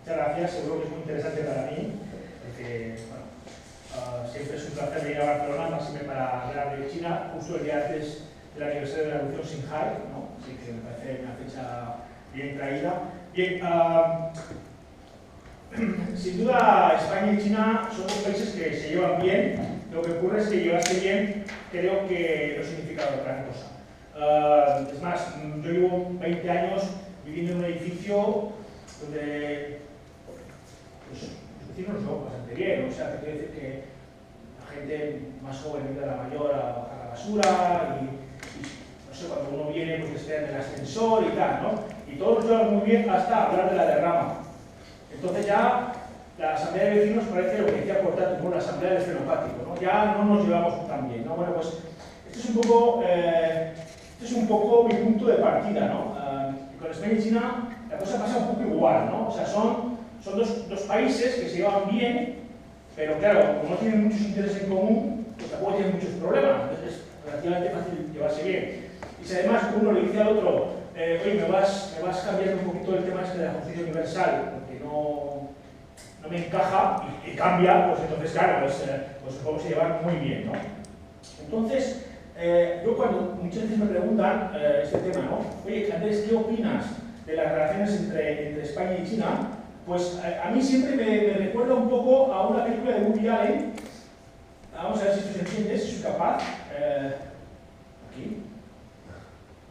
Muchas gracias, seguro que es muy interesante para mí, porque bueno, siempre es un placer venir a Barcelona, más siempre para hablar de China, justo el día antes del aniversario de la Revolución Xinhai, ¿no? Así que me parece una fecha bien traída. Bien, sin duda España y China son dos países que se llevan bien. Lo que ocurre es que llevarse bien creo que no significa gran cosa. Es más, yo llevo 20 años viviendo en un edificio donde pues, los vecinos nos llevamos bastante bien, o sea, que quiere decir que la gente más joven ayuda a la mayor a bajar la basura y no sé, cuando uno viene pues está en el ascensor y tal, ¿no? Y todos nos llevamos muy bien hasta hablar de la derrama. Entonces ya la asamblea de vecinos parece lo que decía Cortázar, como la asamblea del fenopático, ¿no? Ya no nos llevamos tan bien, ¿no? Bueno, pues este es un poco mi punto de partida, ¿no? Con España y China la cosa pasa un poco igual, ¿no? O sea, son dos países que se llevan bien, pero claro, como no tienen muchos intereses en común, pues tampoco tienen muchos problemas, entonces es relativamente fácil llevarse bien. Y si además uno le dice al otro, oye, me vas cambiando un poquito el tema este de la justicia universal, porque no me encaja y cambia, pues entonces claro, pues podemos llevar muy bien, ¿no? Entonces, yo cuando muchas veces me preguntan este tema, ¿no? Oye, Andrés, ¿qué opinas de las relaciones entre España y China? Pues a mí siempre me recuerda un poco a una película de Woody Allen. Vamos a ver si esto se entiende, si soy capaz. Aquí.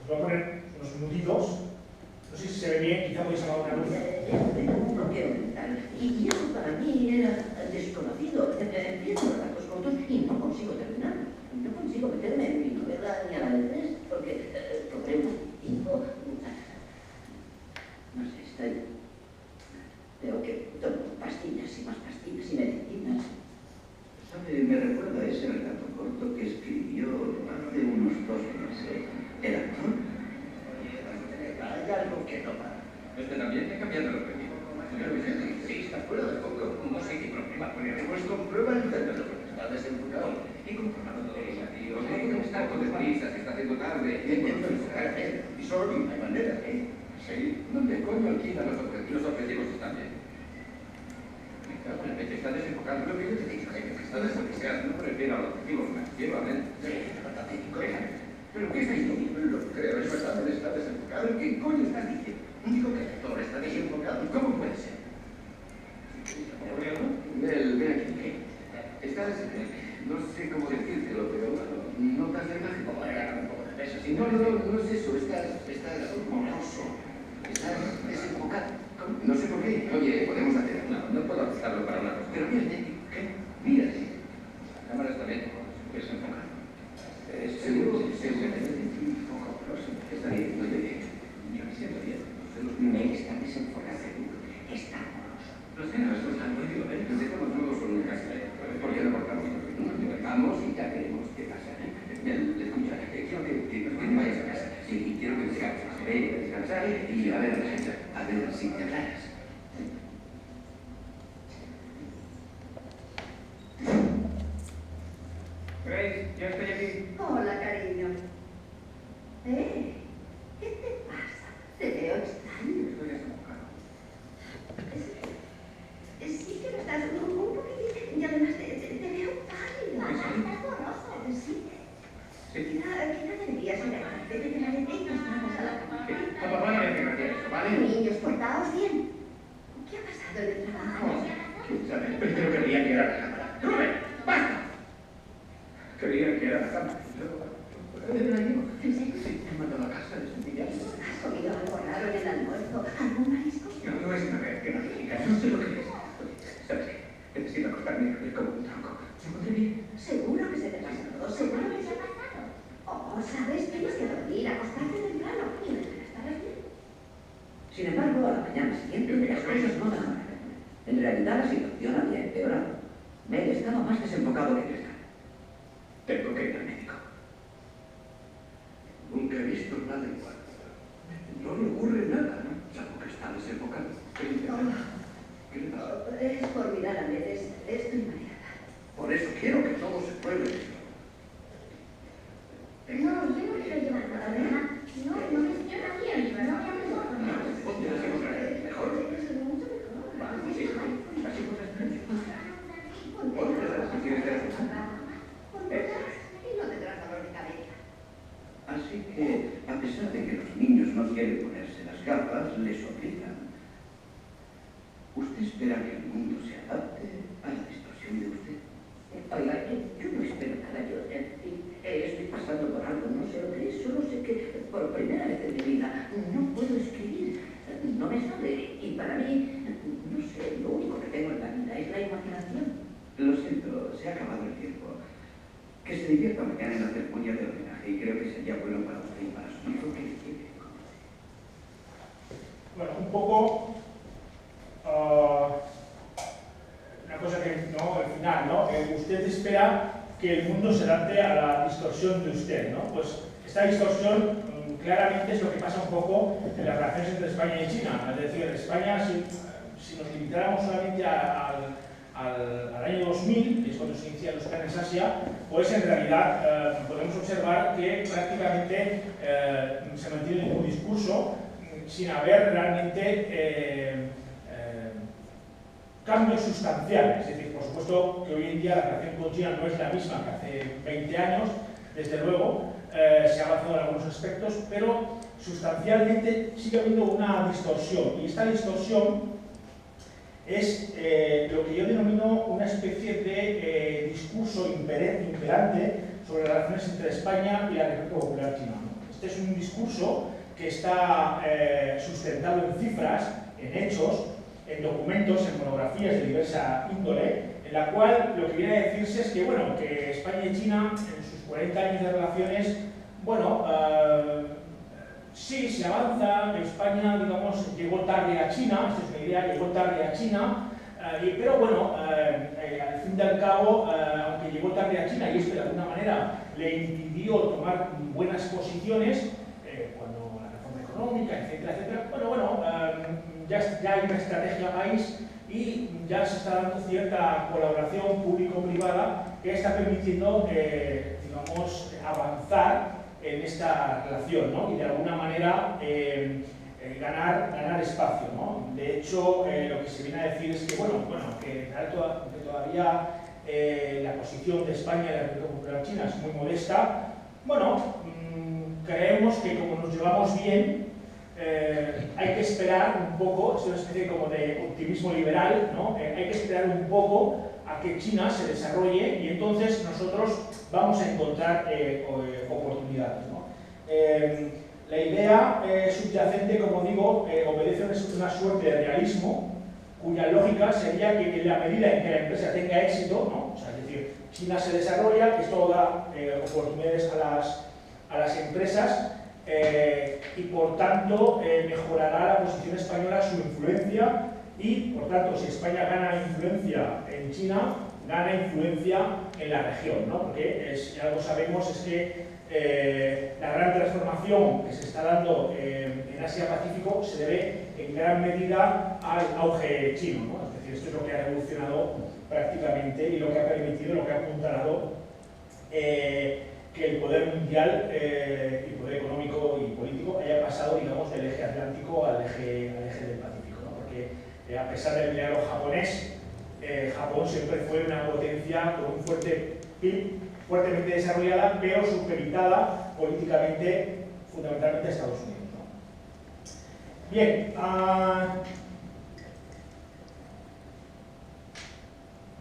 Os voy a poner unos minutitos. No sé si se ve bien, quizá podéis apagar una luz. Tengo un bloqueo mental y eso para mí era desconocido. Empiezo las dos fotos y no consigo terminar. No consigo meterme en mi novela ni a la de tres porque problema tiempo. No sé, veo que tomo pastillas y más pastillas y medicinas. ¿Sabe? Me recuerda a ese relato corto que escribió hace unos 2 meses. ¿El actor? Hay algo que no para. Este también está cambiando el objetivo. Señor Vicente, sí, está fuera de foco. No sé qué problema pone. Pues comprueba el centro. Está desenfocado. He comprobado todo eso, tío. No puedo estar con deprisa, se está haciendo tarde. Intento enfocarte. Y solo no hay manera, ¿eh? Sí, ¿dónde coño alquila los objetivos? Los objetivos están bien. Me cago en la leche, está desenfocando. Lo que yo te he dicho, jefe, que está desenfocando. No me refiero a los objetivos, me refiero a mente. ¿Pero qué estáis diciendo? Lo creo, es verdad, él está desenfocado. ¿Qué coño estás diciendo? Digo que el actor está desenfocado. ¿Cómo puede ser? Ven aquí. ¿Qué? Está desenfocado. No sé cómo decírtelo, pero notas de imagen. Como era un poco de peso. No es eso, estás borroso. Estás desenfocado. No sé por qué. Oye, podemos hacer. No puedo ajustarlo para una cosa. Pero mira, ¿qué? Mira, sí. La cámara está bien, desenfocado. Seguro. Está bien, no te bien. Yo me siento bien. Él está desenfocado. Está borroso. Los géneros están muy bien. Dejamos todos con un caso. ¿Por qué no cortamos? Vamos y ya veremos qué pasa. Escucha, quiero que no vayas a casa. Sí, quiero que descanses. Ve a descansar y a ver si te aclaras. Grace, ya estoy aquí. Hola, cariño. ¿Qué te pasa? Te veo extraño. Estoy desenfocado. Sí que lo estás un poquitín y además te veo pálida. Estás borroso. Sí. Quizá deberías ir a hacer de la leche y nos vamos a la cama. Papá, no me digas eso, ¿vale? Niños, portaos bien. ¿Qué ha pasado en el trabajo? ¿Quién sabe? Pero quería que era la cámara. ¡Rubén! ¡Basta! Creía que era la cámara. ¿En serio? Sí, me he mandado a casa de su tía. ¿Has comido algo raro en el almuerzo? ¿Algún marisco? No es una reacción alérgica, no sé lo que es. ¿Sabes qué? Necesito acostarme y dormir como un tronco. ¿Se encontré bien? Seguro que se te pasa todo, seguro que se ha pasado. Oh, ¿sabes? Tienes que dormir, acostarte temprano y mañana estarás bien. Sin embargo, a la mañana siguiente, las cosas no dan para ver. En realidad, la situación había empeorado. Mel estaba más desenfocado que Cristal. Tengo que ir al médico. Nunca he visto nada igual. No le ocurre nada, ¿no? Salvo que está desenfocado. ¿Qué le pasa? ¿Qué le pasa? Es por mirar a veces, estoy mareada. Por eso quiero que todo se pruebe. No, yo no quiero llevar nada, ¿verdad? No me siento bien, no me ¿Dónde nos encontraremos? Mejor. Es mucho mejor. Lo siento, se ha acabado el tiempo. Que se divierta mañana en la ceremonia de homenaje y creo que sería bueno para usted y para su hijo que le lleve. Bueno, un poco una cosa que, ¿no? Al final, ¿no? Usted espera que el mundo se adapte a la distorsión de usted, ¿no? Pues esta distorsión claramente es lo que pasa un poco en las relaciones entre España y China. Es decir, España, si nos limitáramos solamente al año 2000, que es cuando se inician los planes Asia, pues en realidad podemos observar que prácticamente se mantiene un discurso sin haber realmente cambios sustanciales. Es decir, por supuesto que hoy en día la relación con China no es la misma que hace 20 años, desde luego, se ha avanzado en algunos aspectos, pero sustancialmente sigue habiendo una distorsión, y esta distorsión es lo que yo denomino una especie de discurso imperante sobre las relaciones entre España y la República Popular China, ¿no? Este es un discurso que está sustentado en cifras, en hechos, en documentos, en monografías de diversa índole, en la cual lo que viene a decirse es que, bueno, que España y China, en sus 40 años de relaciones, bueno, sí, se avanza. España, digamos, llegó tarde a China, esta es una idea, llegó tarde a China, pero bueno, al fin y al cabo, aunque llegó tarde a China y esto de alguna manera le impidió tomar buenas posiciones, cuando la reforma económica, etcétera, etcétera, bueno, ya hay una estrategia país y ya se está dando cierta colaboración público-privada que está permitiendo, digamos, avanzar en esta relación, ¿no? Y de alguna manera ganar espacio, ¿no? De hecho, lo que se viene a decir es que, bueno, que todavía la posición de España y la República Popular China es muy modesta. Bueno, creemos que como nos llevamos bien, hay que esperar un poco, es una especie como de optimismo liberal, ¿no? Hay que esperar un poco a que China se desarrolle y entonces nosotros vamos a encontrar oportunidades, ¿no? La idea subyacente, como digo, obedece a una suerte de realismo cuya lógica sería que en la medida en que la empresa tenga éxito, ¿no? O sea, es decir, China se desarrolla, esto da oportunidades a las empresas y por tanto mejorará la posición española, su influencia y por tanto si España gana influencia en China, gana influencia en la región, ¿no? Porque ya lo sabemos, es que la gran transformación que se está dando en Asia-Pacífico se debe en gran medida al auge chino, ¿no? Es decir, esto es lo que ha revolucionado prácticamente y lo que ha permitido, lo que ha apuntalado que el poder mundial y poder económico y político haya pasado, digamos, del eje atlántico al eje del Pacífico, ¿no? Porque a pesar del milagro japonés, Japón siempre fue una potencia con un fuerte PIB, fuertemente desarrollada, pero supeditada políticamente, fundamentalmente a Estados Unidos, ¿no? Bien,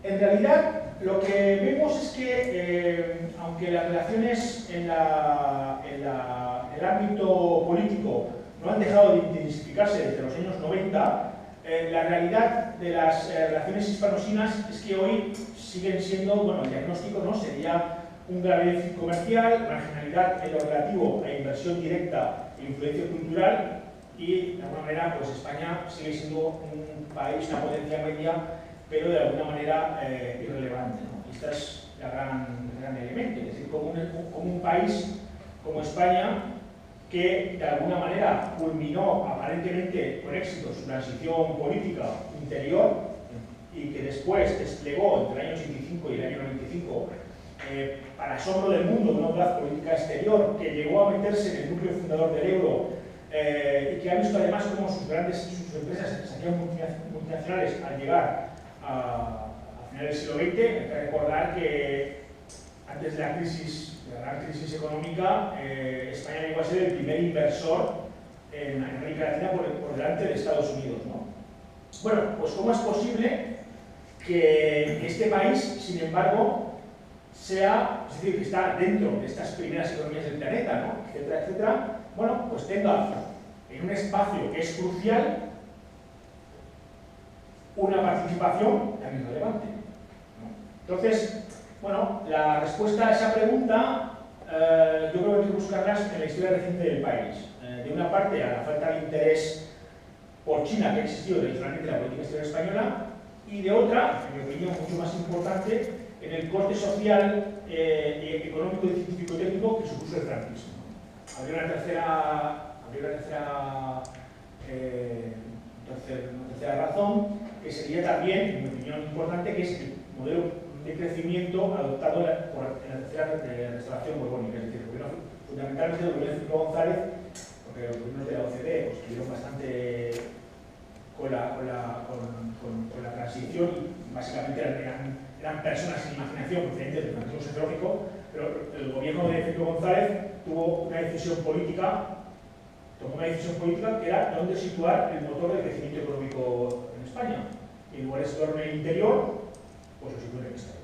en realidad lo que vemos es que, aunque las relaciones en el ámbito político no han dejado de intensificarse desde los años 90, la realidad de las relaciones hispano-chinas es que hoy siguen siendo, bueno, el diagnóstico, ¿no? Sería un grave déficit comercial, marginalidad en lo relativo a inversión directa e influencia cultural y, de alguna manera, pues España sigue siendo un país, una potencia media, pero de alguna manera irrelevante, ¿no? Este es el gran elemento, es decir, como un país como España, que de alguna manera culminó aparentemente con éxito su transición política interior y que después desplegó entre el año 85 y el año 95 para asombro del mundo una audaz política exterior que llegó a meterse en el núcleo fundador del euro y que ha visto además cómo sus empresas se hacían multinacionales al llegar a finales del siglo XX. Hay que recordar que antes de la gran crisis económica, España llegó a ser el primer inversor en América Latina por delante de Estados Unidos, ¿no? Bueno, pues ¿cómo es posible que este país, sin embargo, sea, es decir, que está dentro de estas primeras economías del planeta, ¿no? Etcétera, etcétera, bueno, pues tenga en un espacio que es crucial una participación también relevante, ¿no? Entonces, bueno, la respuesta a esa pregunta yo creo que hay que buscarlas en la historia reciente del país. De una parte, a la falta de interés por China que ha existido tradicionalmente en la política exterior española, y de otra, en mi opinión, mucho más importante, en el corte social, económico y científico-técnico que supuso el franquismo. Habría una tercera razón, que sería también, en mi opinión, importante, que es el modelo de crecimiento adoptado en la tercera restauración borbónica. Es decir, fundamentalmente el gobierno de Felipe González, porque los gobiernos de la OCDE pues, estuvieron bastante con la transición y básicamente eran personas sin imaginación procedentes del franquismo sociológico, pero el gobierno de Felipe González tomó una decisión política que era dónde situar el motor del crecimiento económico en España. Y en lugar de situarlo en el interior, pues lo situó en el exterior.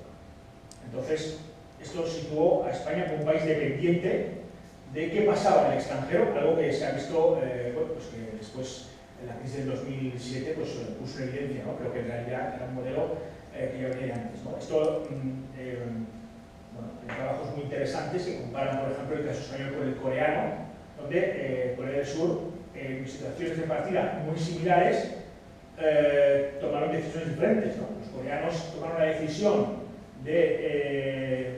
Entonces, esto situó a España como un país dependiente de qué pasaba en el extranjero, algo que se ha visto, pues que después en la crisis del 2007 pues, puso en evidencia, ¿no? Pero que en realidad era un modelo que ya venía antes, ¿no? Esto, hay trabajos muy interesantes que comparan, por ejemplo, el caso español con el coreano, donde Corea del Sur, en situaciones de partida muy similares, tomaron decisiones diferentes, ¿no? Los coreanos tomaron la decisión de,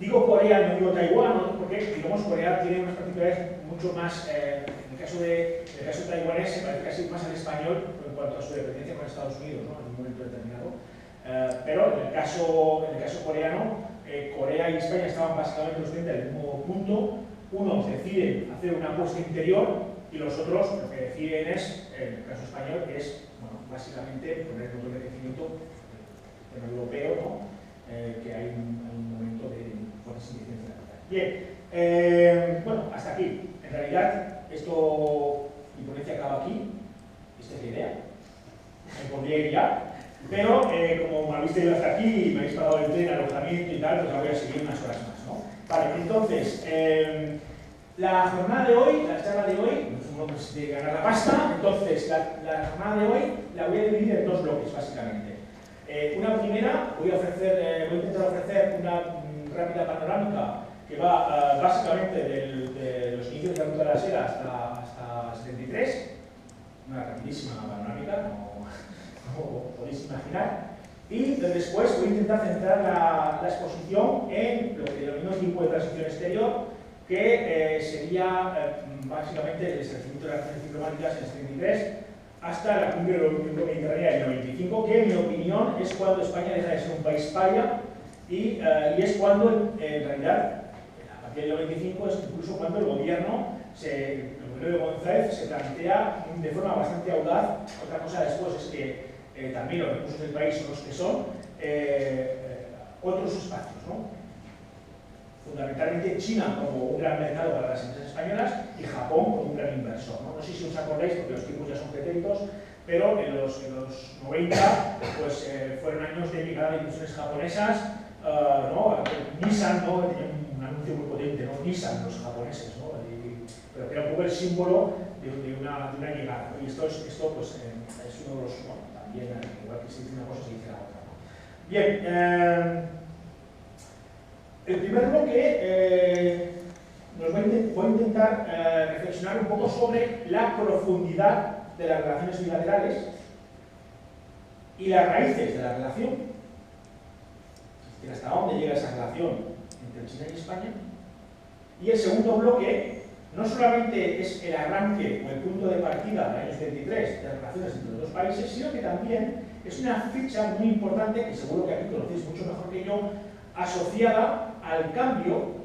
digo Corea, no digo Taiwán, ¿no? Porque digamos Corea tiene unas particularidades mucho más, en el caso taiwanés se parece casi más al español en cuanto a su dependencia con Estados Unidos, ¿no? En un momento determinado. Pero en el caso coreano, Corea y España estaban básicamente los frente al mismo punto. Unos deciden hacer una apuesta interior y los otros lo que deciden es, en el caso español, es básicamente poner el motor de crecimiento europeo, ¿no? Que hay un momento de fuertes incidencias. Bien, bueno, hasta aquí. En realidad, mi ponencia acaba aquí. Esta es la idea. Me podría ir ya, pero como me habéis tenido hasta aquí y me habéis pagado el tren, alojamiento y tal, pues la voy a seguir unas horas más, ¿no? Vale, entonces, la jornada de hoy, la charla de hoy, pues, de ganar la pasta, entonces la jornada de hoy la voy a dividir en dos bloques, básicamente. Una primera, voy a intentar ofrecer una rápida panorámica que va básicamente de los inicios de la Ruta de la Seda hasta 73, una rapidísima panorámica, como podéis imaginar. Y después voy a intentar centrar la exposición en lo que denomino tiempo de transición exterior, que sería básicamente el establecimiento de las relaciones diplomáticas en el 73 hasta la cumbre mediterránea del 95, que en mi opinión es cuando España deja de ser un país paria y es cuando en realidad, a partir del 95, es incluso cuando el gobierno de González se plantea de forma bastante audaz. Otra cosa después es que también los recursos del país son los que son, otros espacios, ¿no? Fundamentalmente China como un gran mercado para las empresas españolas y Japón como un gran inversor, ¿no? No sé si os acordáis, porque los tiempos ya son pretéritos, pero en los 90 pues, fueron años de llegada de inversiones japonesas, ¿no? Nissan, ¿no? Tenía un anuncio muy potente, ¿no? Nissan, los japoneses, ¿no? Pero que era un poco el símbolo de una llegada, ¿no? Y esto pues, es uno de los, bueno, también, igual que se dice una cosa, se dice la otra, ¿no? Bien, el primer bloque voy a intentar reflexionar un poco sobre la profundidad de las relaciones bilaterales y las raíces de la relación, es decir, hasta dónde llega esa relación entre China y España. Y el segundo bloque no solamente es el arranque o el punto de partida del año 73 de las relaciones entre los dos países, sino que también es una fecha muy importante, que seguro que aquí conocéis mucho mejor que yo, asociada al cambio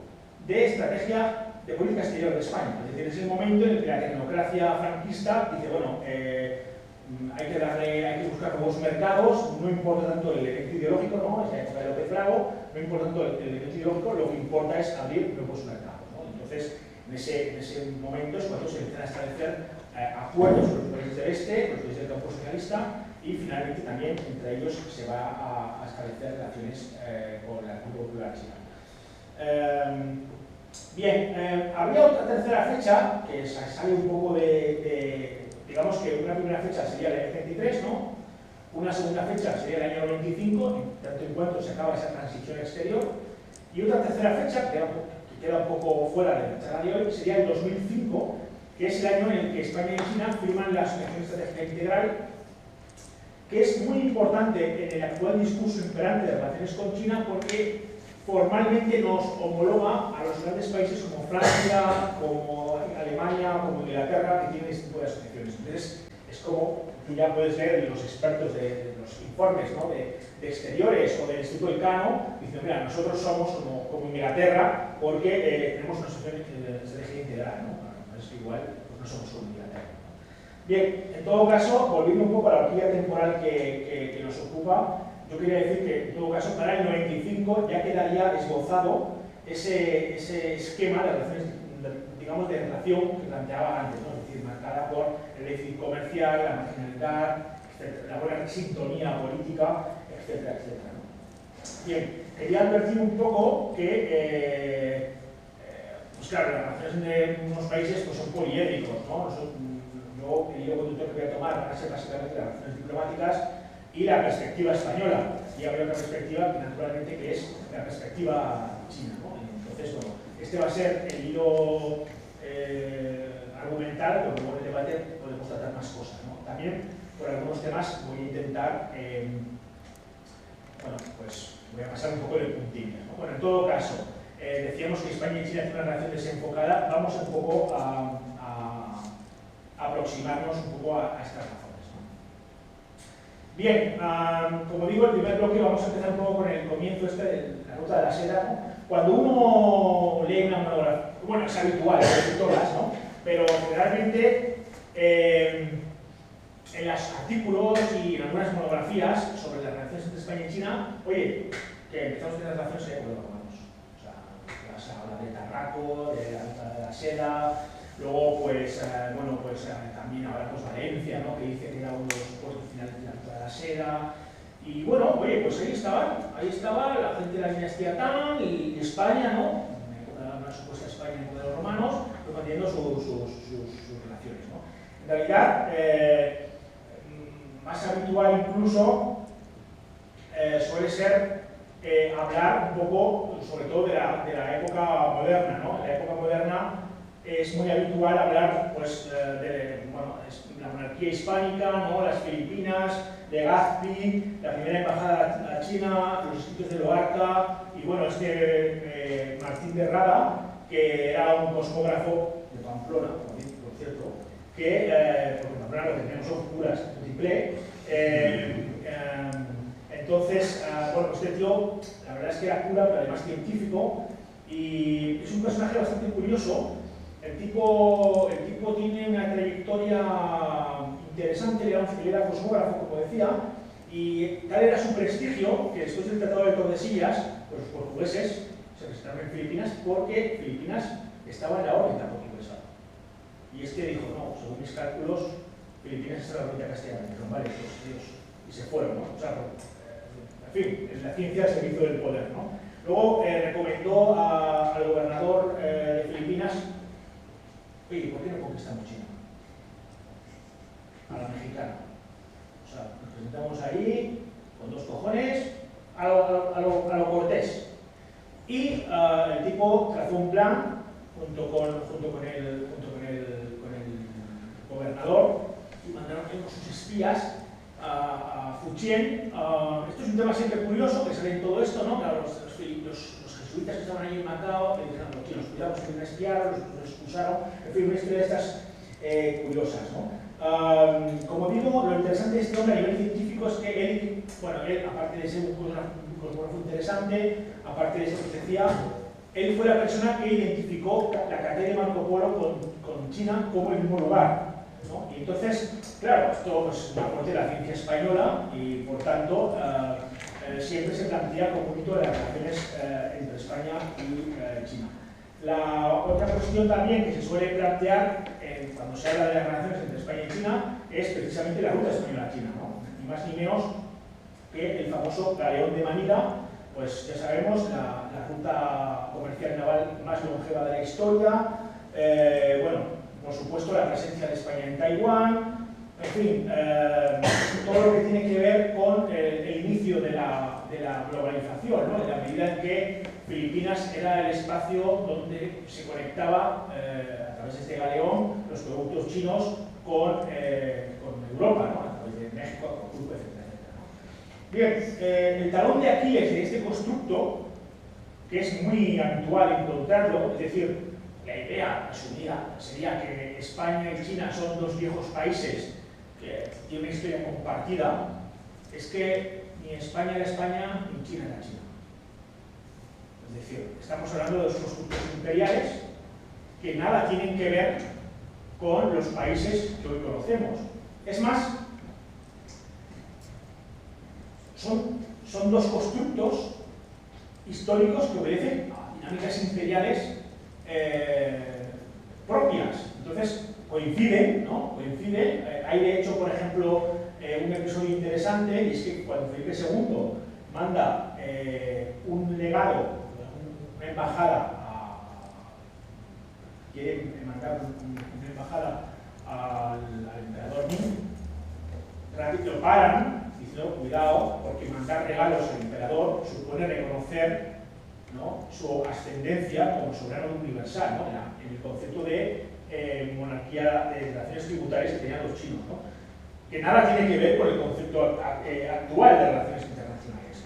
de estrategia de política exterior de España. Es decir, es el momento en el que la tecnocracia franquista dice, bueno, hay que buscar nuevos mercados, no importa tanto el elemento ideológico, ¿no? Es la época de López Lago, no importa tanto el elemento ideológico, lo que importa es abrir nuevos mercados, ¿no? Entonces, en ese momento es cuando se empiezan a establecer acuerdos con los países del este, con los países del campo socialista, y finalmente también entre ellos se va a establecer relaciones con la República Popular China. Bien, habría otra tercera fecha que sale un poco digamos que una primera fecha sería el año 33, ¿no? Una segunda fecha sería el año 95, tanto en cuanto se acaba esa transición exterior. Y otra tercera fecha, que queda un poco fuera de la charla de hoy, sería el 2005, que es el año en el que España y China firman la Asociación Estratégica Integral, que es muy importante en el actual discurso imperante de relaciones con China porque formalmente nos homologa a los grandes países como Francia, como Alemania, como Inglaterra, que tienen este tipo de asociaciones. Entonces, es como tú ya puedes leer los expertos de los informes, ¿no?, de exteriores o del Instituto Elcano, diciendo, mira, nosotros somos como Inglaterra porque tenemos una asociación estratégica integral, ¿no? Es igual, pues no somos como Inglaterra. Bien, en todo caso, volviendo un poco a la horquilla temporal que nos ocupa, yo quería decir que, en todo caso, para el 95 ya quedaría esbozado ese esquema de relaciones, digamos, de relación que planteaba antes, ¿no? Es decir, marcada por el déficit comercial, la marginalidad, etcétera, la buena sintonía política, etcétera, etcétera, ¿no? Bien, quería advertir un poco que, pues claro, las relaciones de unos países pues, son poliédricos, ¿no? Yo, el hilo conductor que voy a tomar van a ser básicamente las relaciones diplomáticas y la perspectiva española. Y habría otra perspectiva, naturalmente, que es la perspectiva china, ¿no? Entonces, bueno, este va a ser el hilo argumental, pero luego en el debate podemos tratar más cosas, ¿no? También, por algunos temas, voy a intentar, bueno, pues voy a pasar un poco de puntillas, ¿no? Bueno, en todo caso, decíamos que España y China tienen una relación desenfocada, vamos un poco a aproximarnos un poco a estas razones, ¿no? Bien, como digo, el primer bloque vamos a empezar un poco con el comienzo de la ruta de la seda, ¿no? Cuando uno lee una monografía, bueno, es habitual, de todas, ¿no? Pero generalmente en los artículos y en algunas monografías sobre las relaciones entre España y China, oye, que empezamos a tener relaciones con los romanos. O sea, se habla de Tarraco, de la ruta de la seda. Luego, pues, bueno, pues también habrá pues, Valencia, ¿no?, que dice que era uno de los puestos finales de la ruta de la seda. Y bueno, oye, pues ahí estaba la gente de la dinastía Tang y España, ¿no?, una supuesta España en de los romanos, pues manteniendo sus relaciones, ¿no? En realidad, más habitual incluso suele ser hablar un poco, sobre todo de la época moderna, ¿no? En la época moderna es muy habitual hablar pues, de bueno, la monarquía hispánica, ¿no?, las Filipinas, Legazpi, la primera embajada a China, los escritos de Loarca y bueno, Martín de Rada, que era un cosmógrafo de Pamplona, por cierto, que, porque en Pamplona lo que tenemos son curas multiple. Entonces, bueno, este tío, la verdad es que era cura, pero además científico, y es un personaje bastante curioso. El tipo tiene una trayectoria interesante, él era cosmógrafo, como decía, y tal era su prestigio que después del Tratado de Tordesillas, pues los portugueses se presentaron en Filipinas porque Filipinas estaba en la órbita portuguesa. Y este dijo, no, según mis cálculos, Filipinas está en la órbita castellana. Dijeron, vale, pues Dios. Y se fueron, ¿no? O sea, en fin, es la ciencia al servicio del poder, ¿no? Luego recomendó al gobernador de Filipinas, oye, ¿por qué no conquistamos China? A la mexicana. O sea, nos presentamos ahí con dos cojones a lo cortés. Y el tipo trazó un plan junto con el gobernador y mandaron con sus espías a Fujian. Esto es un tema siempre curioso que sale en todo esto, ¿no? Claro, los jesuitas que estaban allí en Macao le dijeron, tío, nos cuidamos que me espiaron, los expulsaron, en fin, una historia de estas curiosas, ¿no? Como digo, lo interesante de este hombre a nivel científico es que él, aparte de ser un cosmógrafo interesante, aparte de ser lo que decía, él fue la persona que identificó la cartera de Marco Polo con China como el mismo lugar, ¿no? Y entonces, claro, esto es una parte de la ciencia española y, por tanto, siempre se plantea como un hito de las relaciones entre España y China. La otra cuestión también que se suele plantear cuando se habla de las relaciones entre España y China es precisamente la ruta española-China, ¿no? Ni más ni menos que el famoso Galeón de Manila, pues ya sabemos, la ruta comercial naval más longeva de la historia, bueno, por supuesto la presencia de España en Taiwán, en fin, todo lo que tiene que ver con el inicio de la la globalización, ¿no? En la medida en que Filipinas era el espacio donde se conectaba a través de este galeón los productos chinos con Europa, ¿no? A través de México, Acapulco, etcétera, etcétera, ¿no? Bien, el talón de Aquiles de este constructo, que es muy habitual encontrarlo, es decir, la idea resumida sería que España y China son dos viejos países que tienen una historia compartida, es que ni España era España ni China era China. Es decir, estamos hablando de dos constructos imperiales que nada tienen que ver con los países que hoy conocemos. Es más, son dos constructos históricos que obedecen a dinámicas imperiales propias. Entonces, coinciden, ¿no? Coinciden. Hay de hecho, por ejemplo, un episodio interesante, y es que cuando Felipe II manda un legado, una embajada quiere mandar una embajada al emperador Ming, rápido lo paran, diciendo cuidado, porque mandar regalos al emperador supone reconocer, ¿no?, su ascendencia como soberano universal, ¿no?, en el concepto de monarquía de relaciones tributarias que tenían los chinos, ¿no?, que nada tiene que ver con el concepto actual de relaciones internacionales.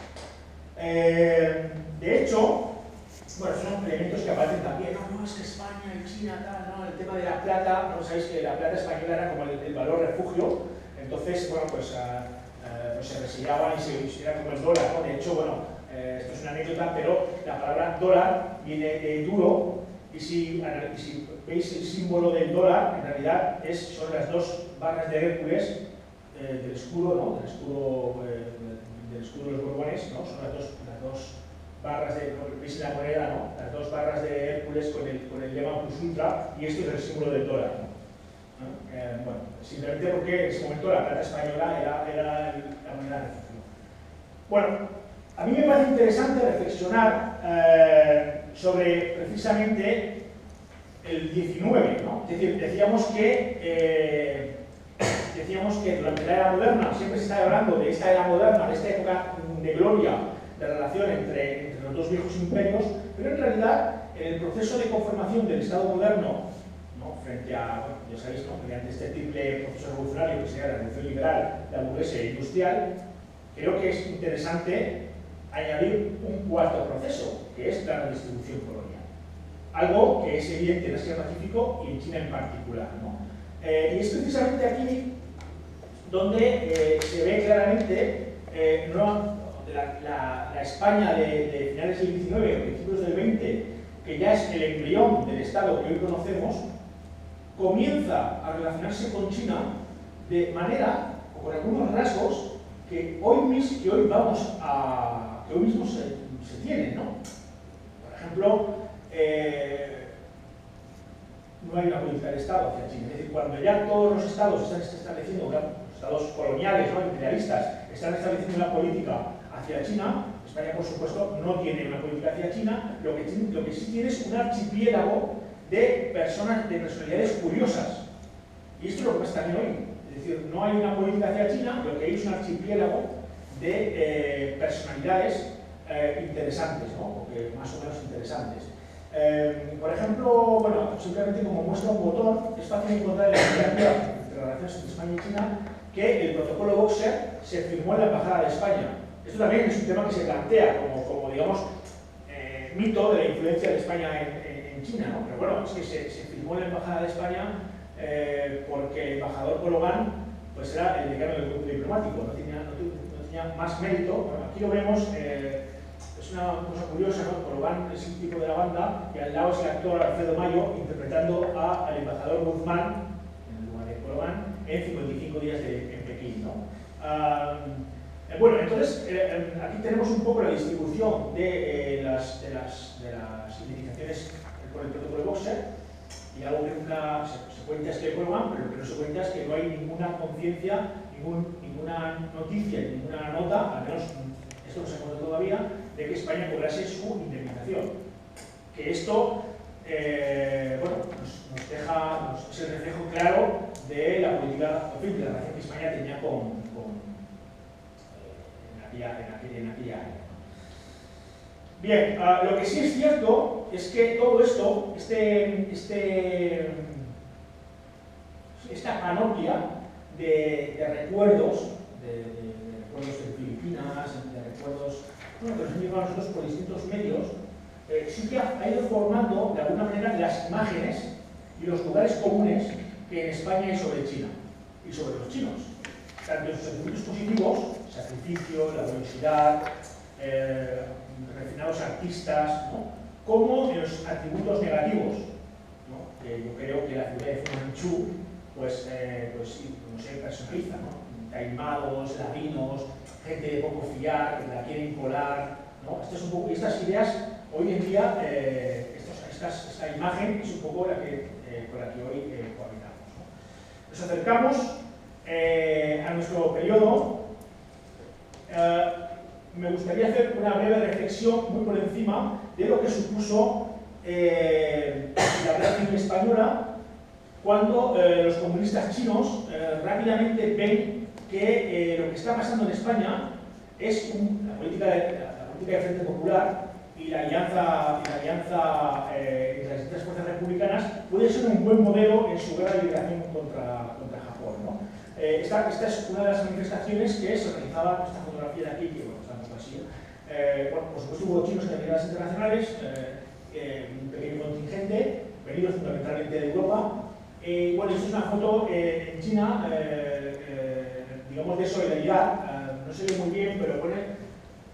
De hecho, bueno, son elementos que aparecen también, no, es que España y China, tal, ¿no? El tema de la plata, no sabéis que la plata española era como el valor refugio, entonces, bueno, pues se resillaban y se era como el dólar, ¿no? De hecho, bueno, esto es una anécdota, pero la palabra dólar viene de duro, y si veis el símbolo del dólar, en realidad son las dos barras de Hércules del escudo, ¿no? Del escudo de los Borbones, ¿no? Son las dos barras de, veis la moneda, ¿no? Las dos barras de Hércules con el lema plus ultra, y esto es el símbolo del dólar, ¿no? Bueno, simplemente porque en ese momento la plata española era la moneda de refugio. Bueno, a mí me parece interesante reflexionar sobre precisamente el 19, ¿no? Es decir, decíamos que durante la era moderna siempre se está hablando de esta era moderna, de esta época de gloria, de relación entre los dos viejos imperios, pero en realidad en el proceso de conformación del Estado moderno, ¿no?, frente a, bueno, ya sabéis, ¿no?, mediante este triple proceso revolucionario que sería la revolución liberal, la burguesa e industrial, creo que es interesante añadir un cuarto proceso, que es la redistribución colonial. Algo que es evidente en Asia-Pacífico y en China en particular, ¿no? Y es precisamente aquí donde se ve claramente la España de finales del 19 o principios del 20, que ya es el embrión del Estado que hoy conocemos, comienza a relacionarse con China de manera, o con algunos rasgos, que hoy mismo se tienen, ¿no? Por ejemplo, no hay una política de Estado hacia China. Es decir, cuando ya todos los estados están estableciendo, los estados coloniales, ¿no?, imperialistas, están estableciendo una política hacia China, España, por supuesto, no tiene una política hacia China, lo que sí tiene es un archipiélago de personalidades curiosas. Y esto es lo que pasa también hoy. Es decir, no hay una política hacia China, lo que hay es un archipiélago de personalidades interesantes, ¿no?, o que más o menos interesantes. Por ejemplo, bueno, simplemente como muestra un botón, es fácil encontrar en la literatura entre las relaciones entre España y China que el protocolo Boxer se firmó en la Embajada de España. Esto también es un tema que se plantea como digamos, mito de la influencia de España en China, ¿no? Pero bueno, es que se firmó en la Embajada de España porque el embajador Cologán pues era el decano del grupo diplomático, no tenía más mérito. Bueno, aquí lo vemos. Es una cosa curiosa, ¿no? Cologán es un tipo de la banda y al lado es el actor Alfredo Mayo interpretando al embajador Guzmán, en lugar de Cologán, en 55 días en Pekín, ¿no? Bueno, entonces aquí tenemos un poco la distribución de las indemnizaciones por el protocolo Boxer, y algo que nunca se cuenta es que Cologán, pero lo que no se cuenta es que no hay ninguna conciencia, ninguna noticia, ninguna nota, al menos esto no se encuentra todavía, de que España cobrase su indemnización. Que esto, bueno, nos deja, es el reflejo claro de la política, en fin, de la relación que España tenía en aquella área. Bien, lo que sí es cierto es que todo esto, esta panoplia de recuerdos, de recuerdos de Filipinas, de recuerdos, bueno, que nos llevan a nosotros por distintos medios, sí que ha ido formando de alguna manera las imágenes y los lugares comunes que en España hay sobre China y sobre los chinos, tanto en sus atributos positivos, sacrificio, laboriosidad, refinados artistas, ¿no?, como en los atributos negativos, ¿no?, que yo creo que la ciudad de Fu Manchu pues sí, como se personaliza, ¿no?, taimados, ladinos, gente de poco fiar, que la quieren colar, ¿no? Esto es un poco, y estas ideas hoy en día, esta imagen es un poco con la que hoy cohabitamos, ¿no? Nos acercamos a nuestro periodo. Me gustaría hacer una breve reflexión muy por encima de lo que supuso la Guerra Civil Española, cuando los comunistas chinos rápidamente ven que lo que está pasando en España es la política de Frente Popular y la alianza entre las distintas fuerzas republicanas puede ser un buen modelo en su guerra de liberación contra Japón, ¿no? Esta es una de las manifestaciones que se organizaba, esta fotografía de aquí, que bueno, está un poco así. Bueno, por supuesto hubo chinos en las guerras internacionales, un pequeño contingente, venidos fundamentalmente de Europa. Bueno, esto es una foto en China, digamos, de solidaridad. No se ve muy bien, pero pone: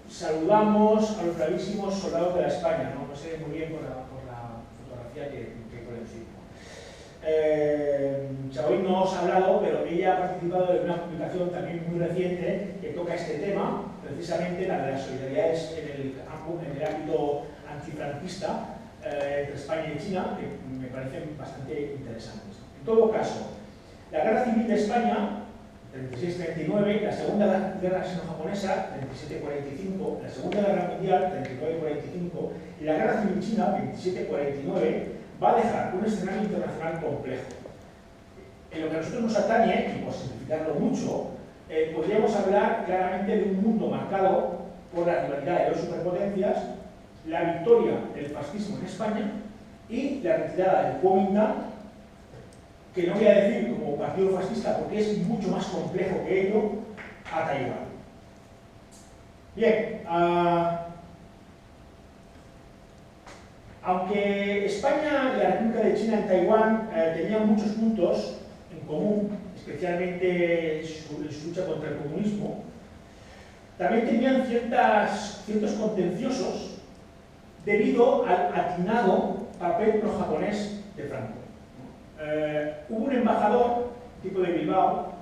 saludamos a los bravísimos soldados de la España, ¿no? No se ve muy bien por la fotografía que pone encima. Xiaoyin no os ha hablado, pero ella ha participado en una publicación también muy reciente que toca este tema, precisamente la de las solidaridades en el ámbito antifranquista entre España y China, que me parecen bastante interesantes. En todo caso, la Guerra Civil de España, 36-39, la Segunda Guerra Sino-Japonesa, 37-45, la Segunda Guerra Mundial, 39-45, y la Guerra Civil China, 27-49, va a dejar un escenario internacional complejo. En lo que a nosotros nos atañe, y por simplificarlo mucho, podríamos hablar claramente de un mundo marcado por la rivalidad de dos superpotencias, la victoria del fascismo en España y la retirada del Kuomintang, que no voy a decir como partido fascista porque es mucho más complejo que ello, a Taiwán. Bien, aunque España y la República de China en Taiwán tenían muchos puntos en común, especialmente en su lucha contra el comunismo, también tenían ciertos contenciosos debido al atinado papel pro-japonés de Franco. Hubo un embajador, tipo de Bilbao,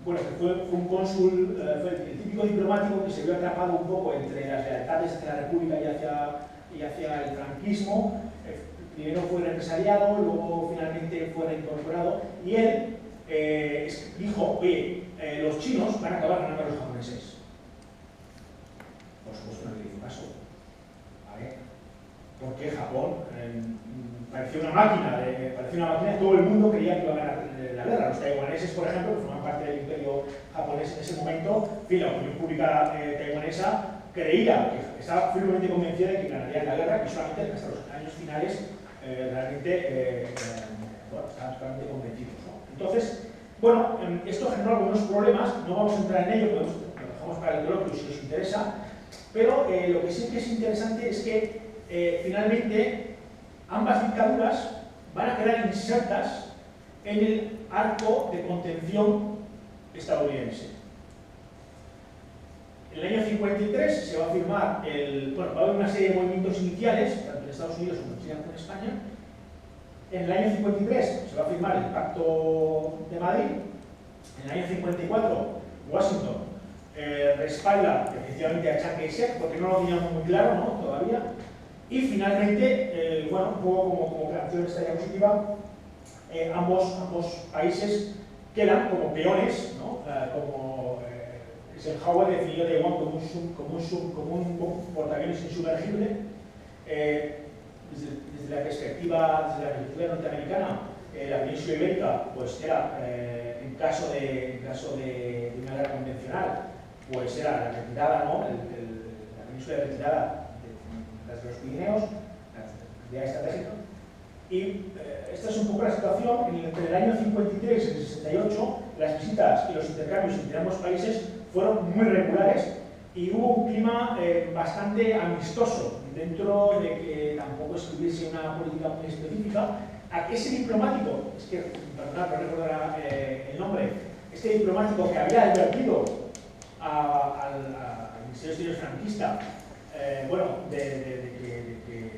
bueno, que fue un cónsul, fue el típico diplomático que se vio atrapado un poco entre las lealtades hacia la República y hacia el franquismo. Primero fue represaliado, luego finalmente fue reincorporado, y él dijo: oye, los chinos van a acabar ganando a los japoneses. Por supuesto no le hizo caso, ¿vale? Porque Japón parecía una máquina, todo el mundo creía que iba a ganar la guerra. Los taiwaneses, por ejemplo, que forman parte del imperio japonés en ese momento, la opinión pública taiwanesa creía, que estaba firmemente convencida de que ganarían la guerra, y solamente hasta los años finales realmente estaban totalmente convencidos, ¿no? Entonces, bueno, esto generó algunos problemas, no vamos a entrar en ello, lo dejamos para el coloquio si os interesa, pero lo que sí que es interesante es que finalmente ambas dictaduras van a quedar insertas en el arco de contención estadounidense. En el año 53 se va a firmar va a haber una serie de movimientos iniciales, tanto en Estados Unidos como en China como en España. En el año 53 se va a firmar el Pacto de Madrid. En el año 54 Washington respalda efectivamente a Chiang Kai-shek, porque no lo teníamos muy claro, ¿no?, todavía. Y finalmente, bueno, un poco como creación de esta diapositiva, ambos países quedan como peones, ¿no? Como Eisenhower definió Taiwán como un portaaviones insumergible. Desde la perspectiva norteamericana, la península ibérica pues era, en caso de una guerra convencional, pues era la retirada, ¿no? La península de retirada de los Pirineos, la idea estratégica. Y esta es un poco la situación. Entre el año 53 y el 68, las visitas y los intercambios entre ambos países fueron muy regulares y hubo un clima bastante amistoso, dentro de que tampoco estuviese una política muy específica. Ese diplomático, es que, perdonad, no recuerdo el nombre, este diplomático que había advertido al Ministerio de Exteriores franquista, bueno, de que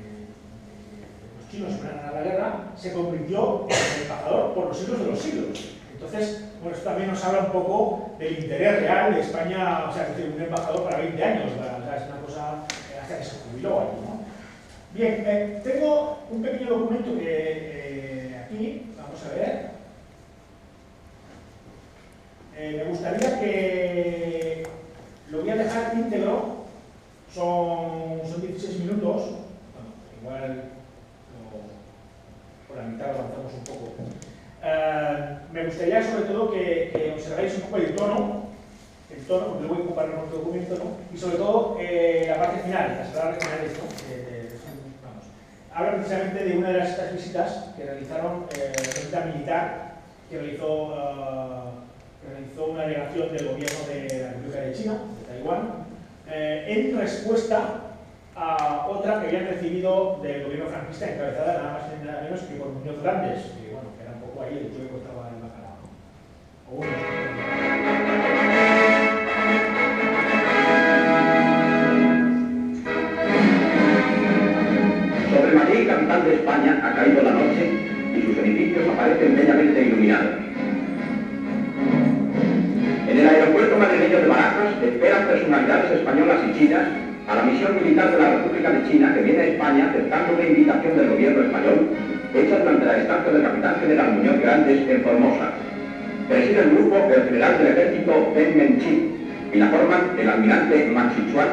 los chinos fueran a la guerra, se convirtió en embajador por los siglos de los siglos. Entonces, bueno, esto también nos habla un poco del interés real de España, o sea, que un embajador para 20 años, o sea, es una cosa hasta que se jubiló allí, ¿no? Bien, tengo un pequeño documento que aquí, vamos a ver. Me gustaría que lo voy a dejar íntegro, son 16 minutos, bueno, igual por la mitad lo avanzamos un poco. Me gustaría sobre todo que observáis un poco el tono, porque luego voy a compartir con otro documento, ¿no? Y sobre todo la parte final, las palabras finales, ¿no? Vamos. Habla precisamente de una de estas visitas que realizaron la visita militar que realizó una delegación del gobierno de la República de China, de Taiwán, en respuesta a otra que habían recibido del gobierno franquista, encabezada nada más y nada menos que por Muñoz Grandes, que bueno, que era un poco ahí el tío que costaba el bacalao, ¿no? O Sobre Madrid, capital de España, ha caído la noche y sus edificios aparecen bellamente iluminados. En el aeropuerto madrileño de Barajas esperan personalidades españolas y chinas a la misión militar de la República de China que viene a España aceptando una invitación del gobierno español hecha durante la estancia del capitán general Muñoz Grandes en Formosa. Preside el grupo el general del ejército Deng Menchi y la forman el almirante Ma Chichuan,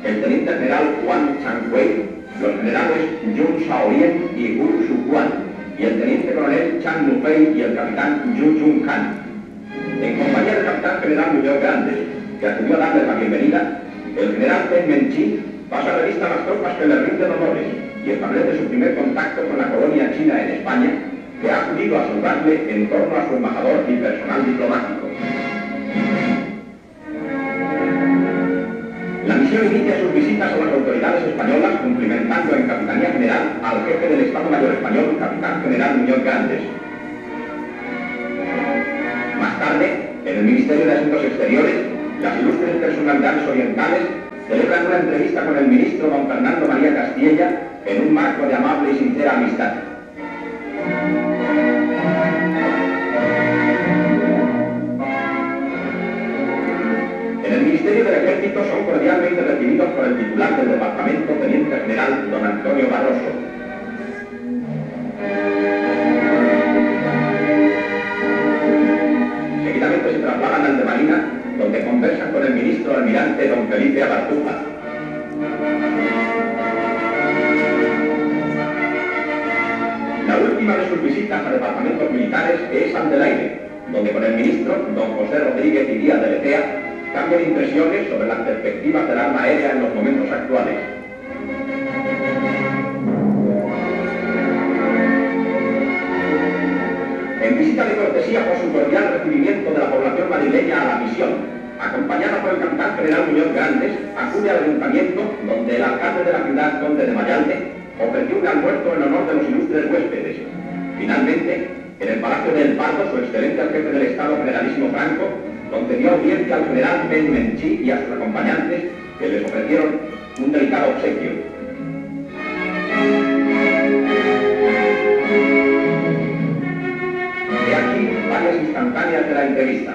el teniente general Wang Changwei, los generales Yun Shaolien y Wu Shuguan y el teniente coronel Chang Mufei y el capitán Yu Jun Han. En compañía del capitán general Muñoz Grandes, que acudió a darles la bienvenida, el general Deng Menchi pasa revista a las tropas que le rinden honores y establece su primer contacto con la colonia china en España, que ha acudido a saludarle en torno a su embajador y personal diplomático. La misión inicia sus visitas a las autoridades españolas cumplimentando en Capitanía General al jefe del Estado Mayor español, capitán general Muñoz Grandes. Más tarde, en el Ministerio de Asuntos Exteriores, las ilustres personalidades orientales celebran una entrevista con el ministro don Fernando María Castilla en un marco de amable y sincera amistad. En el Ministerio del Ejército son cordialmente recibidos por el titular del departamento, teniente general don Antonio Barroso. Seguidamente se trasladan al de Marina, donde conversan con el ministro almirante don Felipe Abartuja. La última de sus visitas a departamentos militares es al del aire, donde con el ministro don José Rodríguez y Díaz de Lecea cambian impresiones sobre las perspectivas del arma aérea en los momentos actuales. En visita de cortesía por su cordial recibimiento de la población madrileña a la misión, acompañada por el capitán general Muñoz Grandes, acude al ayuntamiento donde el alcalde de la ciudad, conde de Mayalde, ofreció un almuerzo en honor de los ilustres huéspedes. Finalmente, en el Palacio del Pardo, su excelente jefe del Estado, generalísimo Franco, concedió audiencia al general Deng Menchi y a sus acompañantes, que les ofrecieron un delicado obsequio. De aquí varias instantáneas de la entrevista.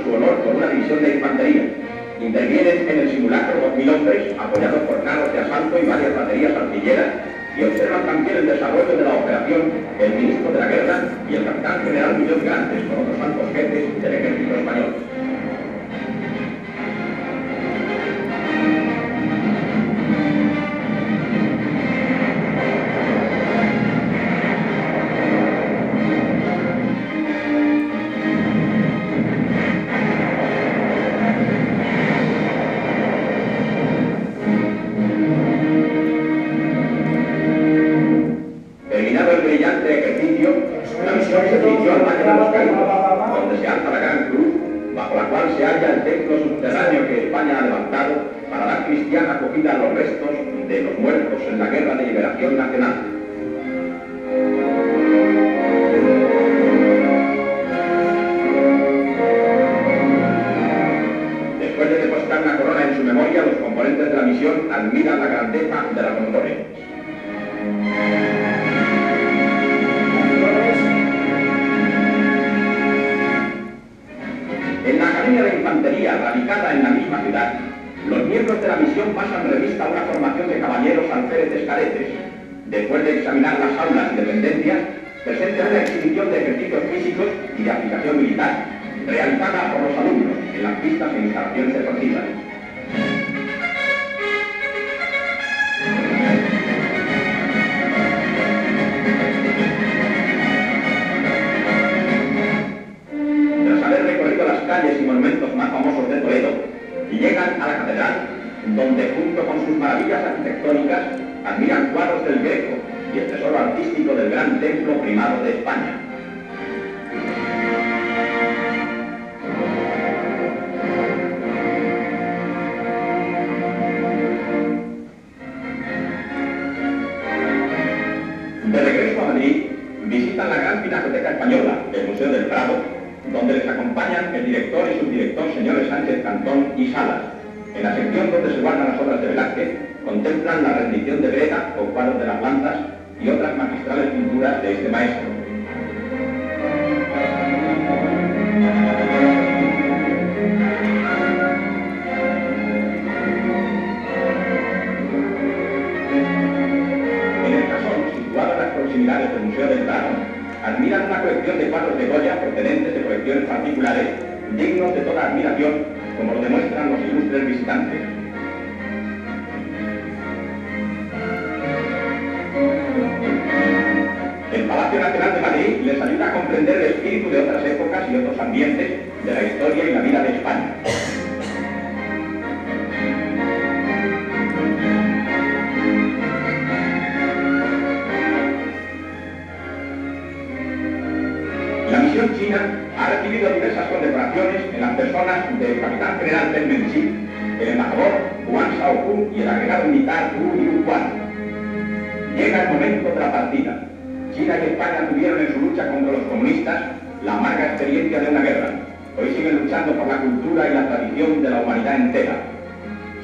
su honor con una división de infantería. Intervienen en el simulacro 2.000 hombres, apoyados por carros de asalto y varias baterías artilleras, y observan también el desarrollo de la operación el ministro de la Guerra y el capitán general Muñoz Grandes, con otros altos jefes del ejército español. Terminado el brillante ejercicio, la misión se dirigió al Valle de los Caídos, donde se alza la Gran Cruz, bajo la cual se halla el templo subterráneo que España ha levantado para dar cristiana acogida a los restos de los muertos en la Guerra de Liberación Nacional. Después de depositar una corona en su memoria, los componentes de la misión admiran la grandeza de la componentes. En la Academia de Infantería, radicada en la misma ciudad, los miembros de la misión pasan revista a una formación de caballeros alféreces cadetes. Después de examinar las aulas y dependencias, presentan una exhibición de ejercicios físicos y de aplicación militar, realizada por los alumnos en las pistas e instalaciones deportivas. Tras haber recorrido las calles y monumentos más famosos de Toledo, llegan a la catedral, donde junto con sus maravillas arquitectónicas admiran cuadros del Greco y el tesoro artístico del gran templo primado de España. De regreso a Madrid, visitan la gran Pinacoteca Española, el Museo del Prado, donde les acompañan el director y subdirector señores Sánchez Cantón y Salas. En la sección donde se guardan las obras de Velázquez, contemplan la rendición de Breda con cuadros de las plantas y otras magistrales pinturas de este maestro. En el Casón, situado en las proximidades del Museo del Prado, admiran una colección de cuadros de Goya procedentes de colecciones particulares, dignos de toda admiración, como lo demuestran los ilustres visitantes. El Palacio Nacional de Madrid les ayuda a comprender el espíritu de otras épocas y otros ambientes de la historia y la vida de España. La misión china ha recibido diversas condecoraciones en las personas del capitán general Chen Menchi, el embajador Huang Shaokun y el agregado militar Wu Yuquan. Llega el momento de la partida. China y España tuvieron en su lucha contra los comunistas la amarga experiencia de una guerra. Hoy siguen luchando por la cultura y la tradición de la humanidad entera.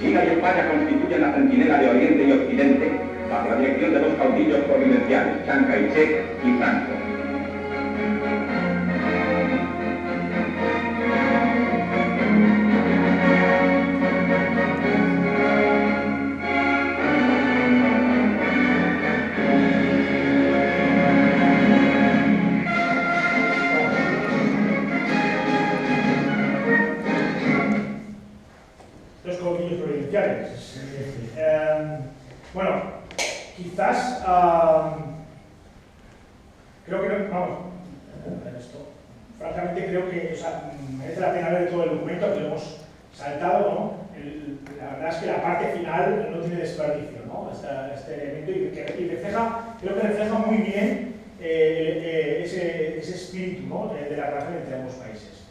China y España constituyen la centinela de Oriente y Occidente bajo la dirección de dos caudillos providenciales, Chiang Kai-shek y Franco. Los caudillos provinciales. Bueno, quizás creo que no, vamos, esto, francamente creo que merece la pena ver todo el documento, que lo hemos saltado, ¿no? La verdad es que la parte final no tiene desperdicio, ¿no? Este elemento y refleja, creo que refleja muy bien ese espíritu, ¿no? de la relación entre ambos países.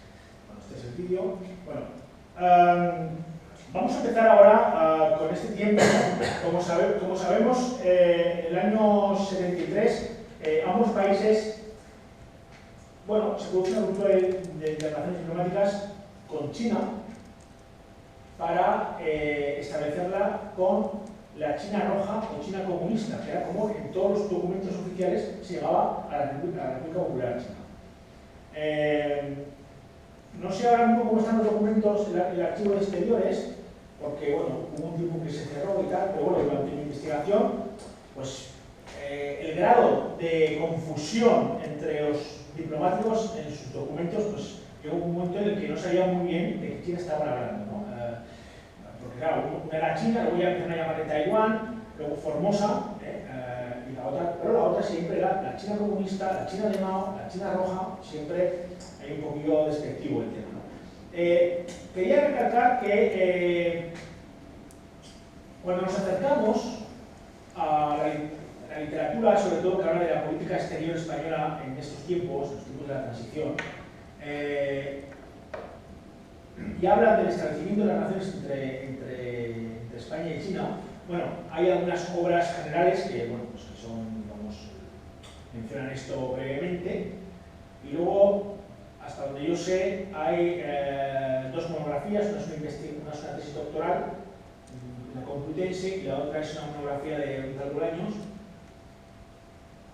Bueno, este es el vídeo. Bueno, vamos a empezar ahora con este tiempo. Como sabemos, en el año 73, ambos países, bueno, se produce una ruptura de relaciones diplomáticas con China para establecerla con la China roja o China comunista, que era como en todos los documentos oficiales se llamaba a la República Popular China. No sé ahora mismo cómo están los documentos, el archivo de exteriores, porque bueno, hubo un tiempo que se cerró y tal, pero bueno, durante mi investigación, pues el grado de confusión entre los diplomáticos en sus documentos, pues llegó un momento en el que no sabían muy bien de qué China estaban hablando, ¿no? Porque claro, una era China, luego ya empezaron a llamarle Taiwán, luego Formosa, y la otra, pero la otra siempre era la China comunista, la China de Mao, la China roja, siempre hay un poquillo despectivo el tema, ¿no? Quería recalcar que cuando nos acercamos a la literatura, sobre todo que habla de la política exterior española en estos tiempos, los tiempos de la transición, y habla del establecimiento de las relaciones entre España y China. Bueno, hay algunas obras generales que, bueno, pues que son, digamos, mencionan esto brevemente, y luego, hasta donde yo sé, hay dos monografías, una es una tesis doctoral, la Complutense, y la otra es una monografía de Gonzalo Bolaños.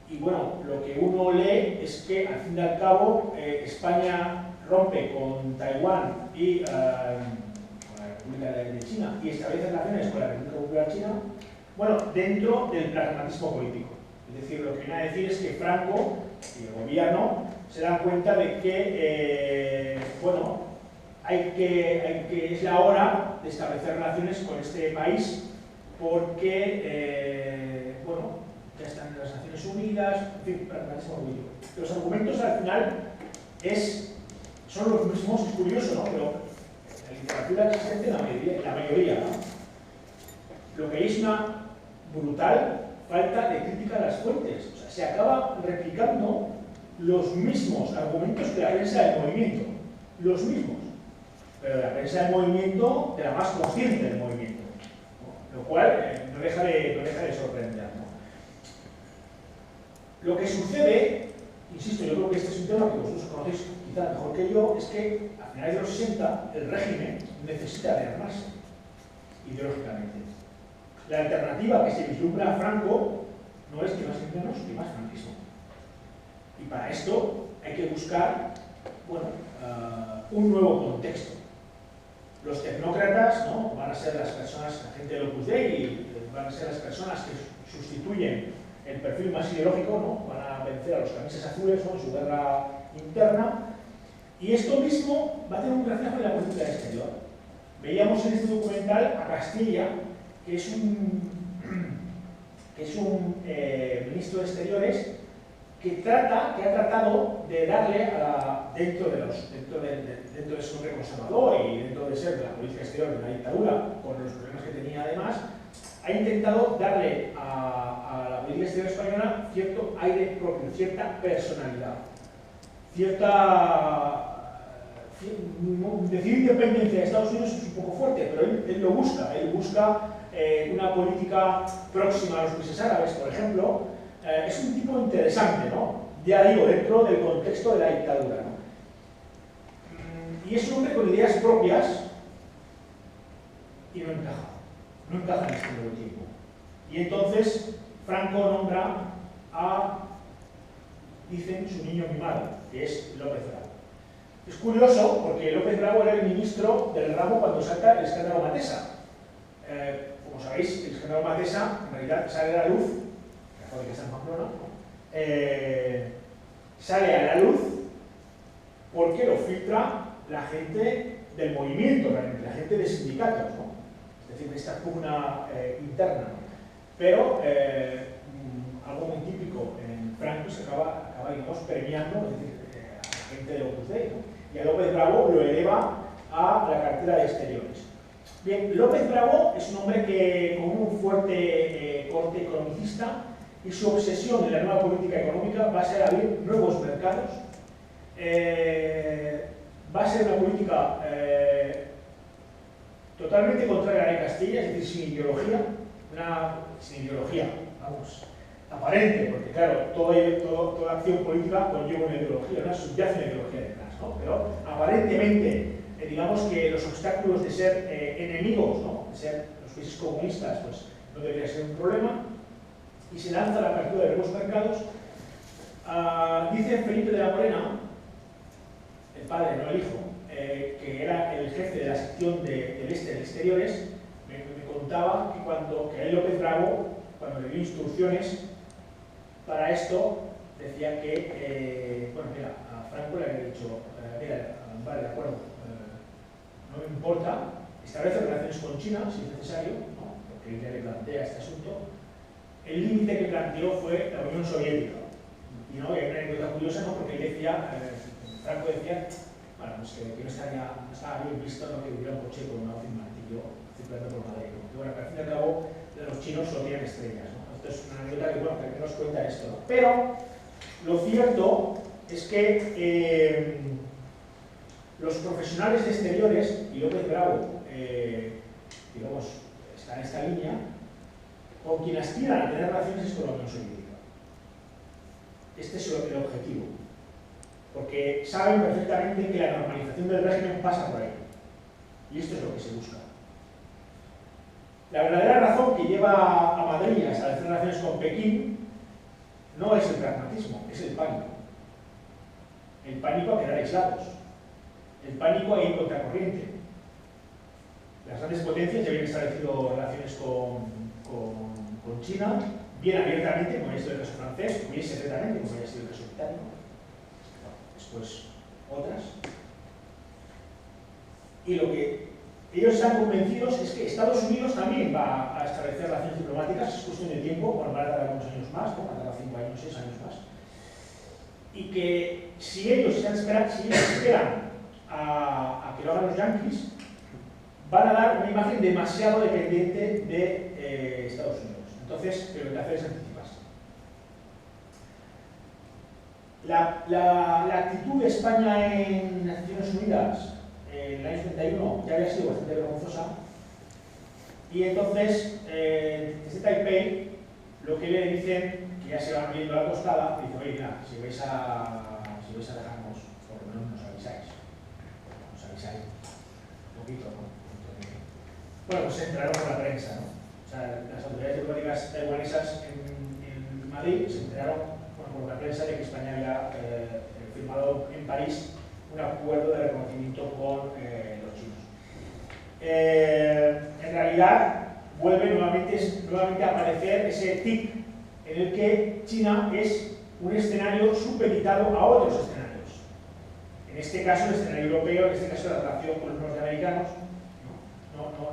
Y bueno, lo que uno lee es que, al fin y al cabo, España rompe con Taiwán y con la República de China y establece relaciones con la República Popular China, bueno, dentro del pragmatismo político. Es decir, lo que viene a decir es que Franco y el gobierno se dan cuenta de que, bueno, es la hora de establecer relaciones con este país porque, bueno, ya están en las Naciones Unidas, en fin, pragmatismo político. Los argumentos al final son los mismos, es curioso, ¿no? Pero en la literatura existente la mayoría, ¿no? Lo que hay es una brutal falta de crítica a las fuentes. O sea, se acaba replicando los mismos argumentos que la prensa del movimiento. Los mismos. Pero la prensa del movimiento, de la más consciente del movimiento. ¿No? Lo cual no deja de sorprender, ¿no? Lo que sucede, insisto, yo creo que este es un tema que vosotros conocéis quizá mejor que yo, es que a finales de los 60 el régimen necesita rearmarse ideológicamente. La alternativa que se vislumbra a Franco no es ni más ni menos que más franquismo. Y para esto hay que buscar, bueno, un nuevo contexto. Los tecnócratas, ¿no?, van a ser las personas, la gente del Opus Dei, van a ser las personas que sustituyen el perfil más ideológico, ¿no? Van a vencer a los camisas azules, ¿no?, en su guerra interna. Y esto mismo va a tener un reflejo en la política exterior. Veíamos en este documental a Castilla, que es un ministro de Exteriores que ha tratado de darle dentro de su nombre conservador y dentro de ser de la política exterior de la dictadura, con los problemas que tenía además, ha intentado darle a la política exterior española cierto aire propio, cierta personalidad, decir independencia de Estados Unidos es un poco fuerte, pero él lo busca, una política próxima a los países árabes, por ejemplo. Es un tipo interesante, ¿no? Ya digo, dentro del contexto de la dictadura, ¿no? Y es un hombre con ideas propias y no encaja en este nuevo tiempo. Y entonces Franco nombra dicen, su niño mimado, que es López Bravo. Es curioso porque López Bravo era el ministro del ramo cuando salta el escándalo Matesa. Como sabéis, el escándalo Matesa en realidad sale a la luz, que está en Pamplona, sale a la luz porque lo filtra la gente del movimiento, realmente, la gente de sindicatos, ¿no? Es decir, de esta pugna interna. Pero algo muy típico en Franco se acaba digamos, premiando, es decir, a la gente de Opus Dei, ¿no? Y a López Bravo lo eleva a la cartera de Exteriores. Bien, López Bravo es un hombre que con un fuerte corte economicista, y su obsesión en la nueva política económica va a ser abrir nuevos mercados, va a ser una política totalmente contraria a la de Castilla, es decir, sin ideología, vamos, aparente, porque claro, toda acción política conlleva una ideología, una subyace una ideología detrás, ¿no? Pero aparentemente, digamos que los obstáculos de ser enemigos, ¿no?, de ser los países comunistas, pues no debería ser un problema, y se lanza la apertura de nuevos mercados. Dice Felipe de la Morena, el padre, no el hijo, que era el jefe de la sección del este de exteriores, me contaba que a él López Bravo, cuando le dio instrucciones para esto, decía que, bueno, mira, a Franco le había dicho, mira, vale, de acuerdo, no me importa, establece relaciones con China, si es necesario, ¿no? Porque él ya le plantea este asunto. El límite que planteó fue la Unión Soviética. Y no, hay una anécdota curiosa, ¿no? Porque él decía, Franco decía, bueno, pues que no estaba bien visto, ¿no? Que hubiera un coche con una voz y un martillo circulando por Madrid, ¿no? Que bueno, que al fin y al cabo los chinos solo tienen estrellas, ¿no? Esto es una anécdota que, bueno, que nos cuenta esto, ¿no? Pero lo cierto es que los profesionales de exteriores, y López Bravo, digamos, está en esta línea, con quien aspiran a tener relaciones es con la Unión Soviética. Este es el objetivo. Porque saben perfectamente que la normalización del régimen pasa por ahí. Y esto es lo que se busca. La verdadera razón que lleva a Madrid a establecer relaciones con Pekín no es el pragmatismo, es el pánico. El pánico a quedar aislados. El pánico a ir contracorriente. Las grandes potencias ya habían establecido relaciones con China, bien abiertamente, como había sido el caso francés, o bien secretamente, como había sido el caso británico. Después otras. Y lo que ellos están convencidos es que Estados Unidos también va a establecer relaciones diplomáticas, es cuestión de tiempo, bueno, va a tardar unos años más, ¿no? Va a tardar 5 años, 6 años más. Y que si ellos esperan a que lo hagan los yanquis, van a dar una imagen demasiado dependiente de Estados Unidos. Entonces, lo que hay que hacer es anticiparse. La actitud de España en Naciones Unidas en el año 71 ya había sido bastante vergonzosa, y entonces desde Taipei lo que le dicen, que ya se van viendo a la costada, dicen, oye, mira, si vais a dejarnos, por lo menos nos avisáis un poquito, ¿no? Bueno, pues se enteraron con la prensa, ¿no? O sea, las autoridades diplomáticas taiwanesas en Madrid se enteraron por la prensa de que España había firmado en París un acuerdo de reconocimiento con los chinos. En realidad, vuelve nuevamente a aparecer ese tic en el que China es un escenario supeditado a otros escenarios. En este caso, el escenario europeo, en este caso la relación con los norteamericanos,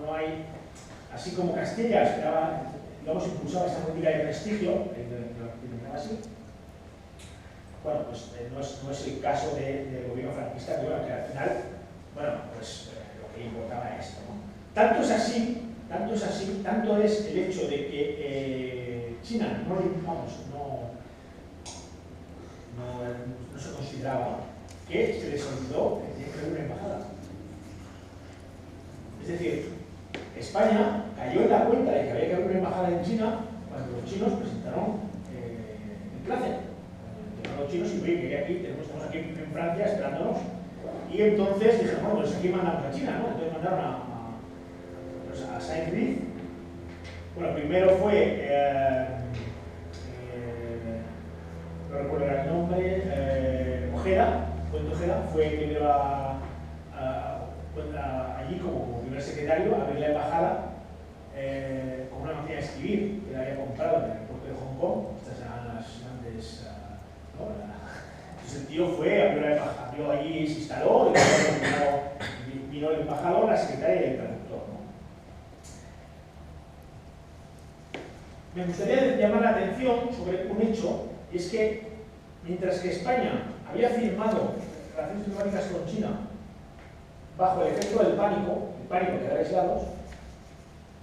no hay, así como Castilla esperaba, digamos, impulsaba esa política de prestigio, así. Bueno, pues no es el caso del gobierno franquista, que, bueno, que al final, bueno, pues lo que importaba es esto, ¿no? Tanto es el hecho de que China no se consideraba, que se les olvidó que tenía que haber una embajada. Es decir, España cayó en la cuenta de que había que haber una embajada en China cuando los chinos presentaron el placer. Los chinos y oye, que aquí estamos aquí en Francia esperándonos, y entonces dijeron, bueno, pues aquí mandamos a China, ¿no? Entonces mandaron a Saint-Brice. Bueno, primero fue no recuerdo el nombre, Ojeda fue quien iba allí como primer secretario a ver la embajada con una máquina de escribir que la había comprado en el puerto de Hong Kong. Estas eran las grandes. Entonces el tío fue, abrió allí, se instaló, y vino el embajador, la secretaria y el traductor, ¿no? Me gustaría llamar la atención sobre un hecho, y es que mientras que España había firmado relaciones diplomáticas con China bajo el efecto del pánico de quedar aislados,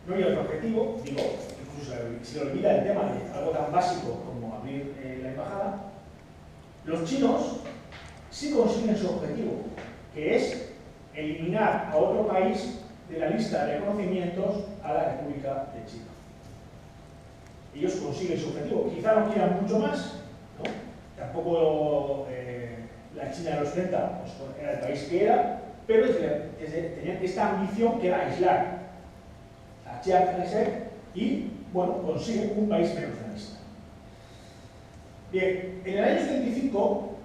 no había otro objetivo, digo, incluso se olvida el tema de algo tan básico como abrir la embajada. Los chinos sí consiguen su objetivo, que es eliminar a otro país de la lista de reconocimientos a la República de China. Ellos consiguen su objetivo, quizá no quieran mucho más, ¿no? Tampoco la China de los 30 pues, era el país que era, pero tenían esta ambición que era aislar a Chiang Kai-shek y, bueno, consiguen un país menos realista. Bien, en el año 75,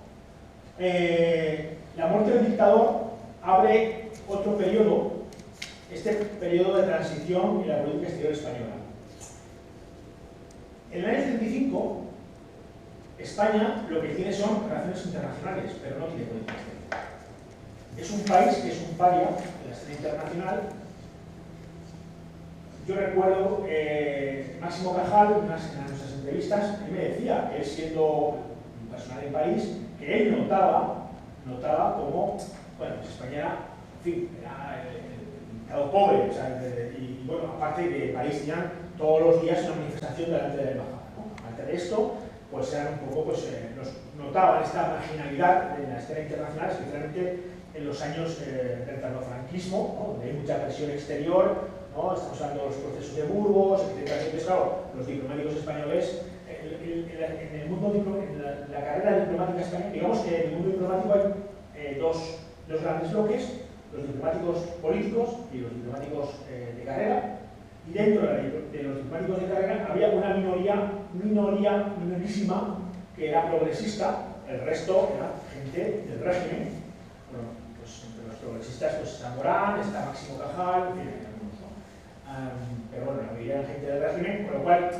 la muerte del dictador abre otro periodo, este periodo de transición en la política exterior española. En el año 35, España lo que tiene son relaciones internacionales, pero no tiene política exterior. Es un país que es un paria de la escena internacional. Yo recuerdo Máximo Cajal, en nuestras entrevistas, él me decía que él, siendo un personal del país, que él notaba como, bueno, pues España era, en fin, era el estado pobre, o sea, y bueno, aparte de París tenían todos los días una manifestación delante de la embajada, ¿no? Aparte de esto, pues eran un poco, pues notaban esta marginalidad de la escena internacional, especialmente en los años del tardofranquismo, ¿no? Donde hay mucha presión exterior, ¿no? Estamos hablando de los procesos de Burgos, etc. Entonces, claro, los diplomáticos españoles, en el mundo en la carrera diplomática española, digamos que en el mundo diplomático hay dos grandes bloques, los diplomáticos políticos y los diplomáticos de carrera, y dentro de los diplomáticos de carrera había una minorísima que era progresista, el resto era gente del régimen. Bueno, pues entre los progresistas pues está Morán, está Máximo Cajal, en fin, hay algunos, ¿no? Pero bueno, la mayoría era gente del régimen, con lo cual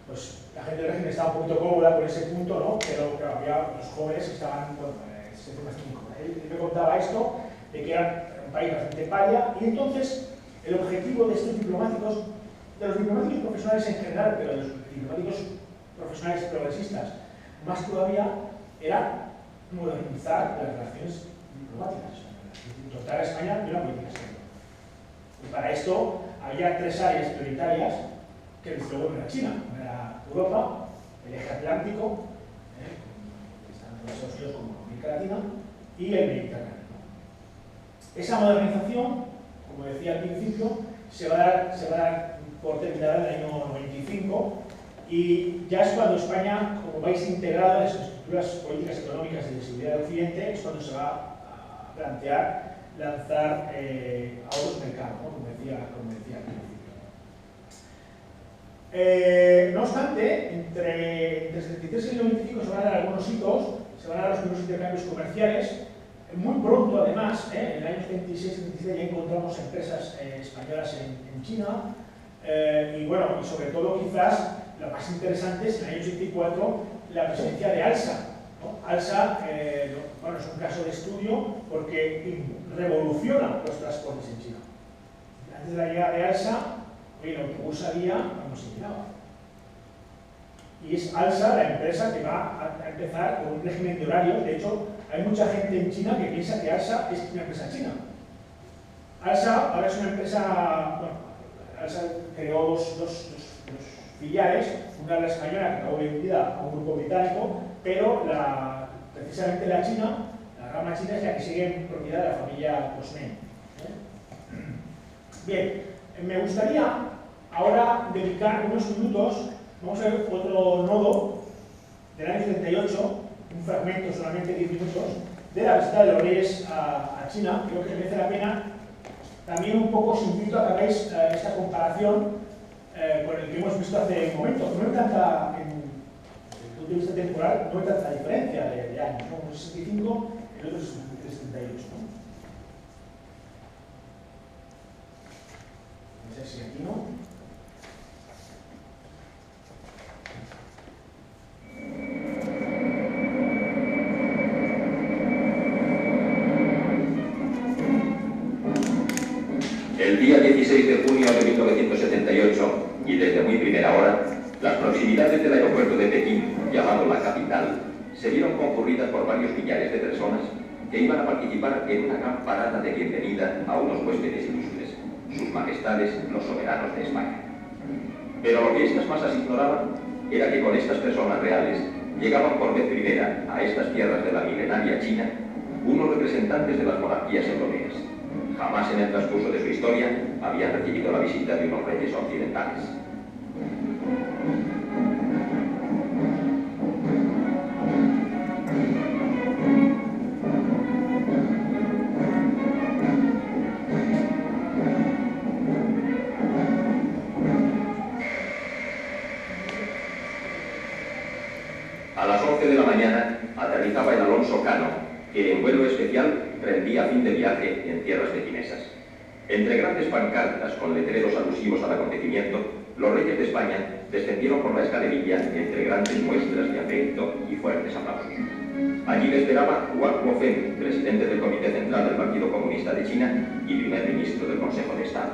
pues la gente del régimen estaba un poquito cómoda con ese punto, ¿no? Pero claro, había los jóvenes que estaban, bueno, ese tema es muy incómodo. Él me contaba esto, de que era un país bastante paria, y entonces el objetivo de estos diplomáticos, de los diplomáticos profesionales en general, pero de los diplomáticos profesionales progresistas, más todavía, era modernizar las relaciones diplomáticas, dotar a España de una política exterior. Y para esto había tres áreas prioritarias que desde luego no era China, no era Europa, el eje atlántico, tanto Estados Unidos como América Latina, y el Mediterráneo. Esa modernización, como decía al principio, se va a dar por terminada en el año 95, y ya es cuando España, como país integrado en las estructuras políticas económicas y de seguridad del Occidente, es cuando se va a plantear lanzar a otros mercados, ¿no? como decía al principio. No obstante, entre el 73 y el 95 se van a dar algunos hitos, se van a dar los primeros intercambios comerciales. Muy pronto, además, en el año 76-77 ya encontramos empresas españolas en China, y bueno, y sobre todo quizás lo más interesante es en el año 84 la presencia de ALSA, ¿no? ALSA, bueno, es un caso de estudio porque revoluciona los transportes en China. Antes de la llegada de ALSA, el autobús salía cuando se llenaba. Y es ALSA la empresa que va a empezar con un régimen de horarios. De hecho, hay mucha gente en China que piensa que ALSA es una empresa china. ALSA ahora es una empresa, bueno, ALSA creó dos filiales, una la española que acabó vendida a un grupo británico, pero precisamente la china, la rama china es la que sigue en propiedad de la familia Cosmen. Bien, me gustaría ahora dedicar unos minutos, vamos a ver otro nodo del año 78, un fragmento solamente de 10 minutos, de la visita de Lourdes a China. Creo que merece la pena. También un poco os invito a que hagáis esta comparación con el que hemos visto hace un momento. No hay tanta, desde el punto de vista temporal, no hay tanta diferencia de años, ¿no? Uno es 65, el otro es 78, ¿no? No sé si aquí no. El día 16 de junio de 1978, y desde muy primera hora, las proximidades del aeropuerto de Pekín, llamado la capital, se vieron concurridas por varios millares de personas que iban a participar en una gran parada de bienvenida a unos huéspedes ilustres, sus majestades los soberanos de España. Pero lo que estas masas ignoraban era que con estas personas reales llegaban por vez primera a estas tierras de la milenaria China unos representantes de las monarquías europeas. Jamás en el transcurso de su historia habían recibido la visita de unos reyes occidentales. A las 11 de la mañana aterrizaba el Alonso Cano, que en vuelo especial prendía a fin de viaje en Entre grandes pancartas con letreros alusivos al acontecimiento, los reyes de España descendieron por la escalerilla entre grandes muestras de afecto y fuertes aplausos. Allí le esperaba Hua Guofeng, presidente del Comité Central del Partido Comunista de China y primer ministro del Consejo de Estado.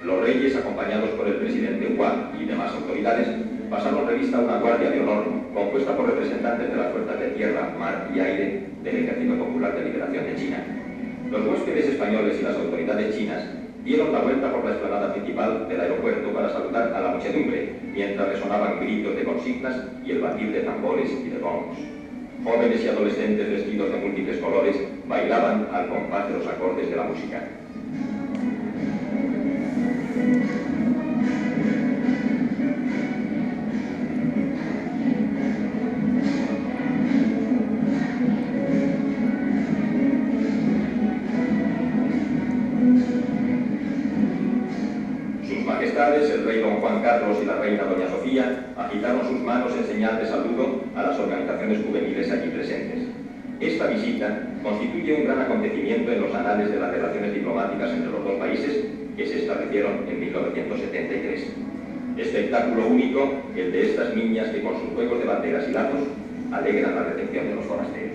Los reyes, acompañados por el presidente Hua y demás autoridades, pasaron revista a una guardia de honor compuesta por representantes de las fuerzas de tierra, mar y aire del Ejército Popular de Liberación de China. Los huéspedes españoles y las autoridades chinas dieron la vuelta por la explanada principal del aeropuerto para saludar a la muchedumbre, mientras resonaban gritos de consignas y el batir de tambores y de gongs. Jóvenes y adolescentes vestidos de múltiples colores bailaban al compás de los acordes de la música. El rey don Juan Carlos y la reina doña Sofía agitaron sus manos en señal de saludo a las organizaciones juveniles allí presentes. Esta visita constituye un gran acontecimiento en los anales de las relaciones diplomáticas entre los dos países que se establecieron en 1973. Espectáculo único el de estas niñas que con sus juegos de banderas y lazos alegran la recepción de los forasteros.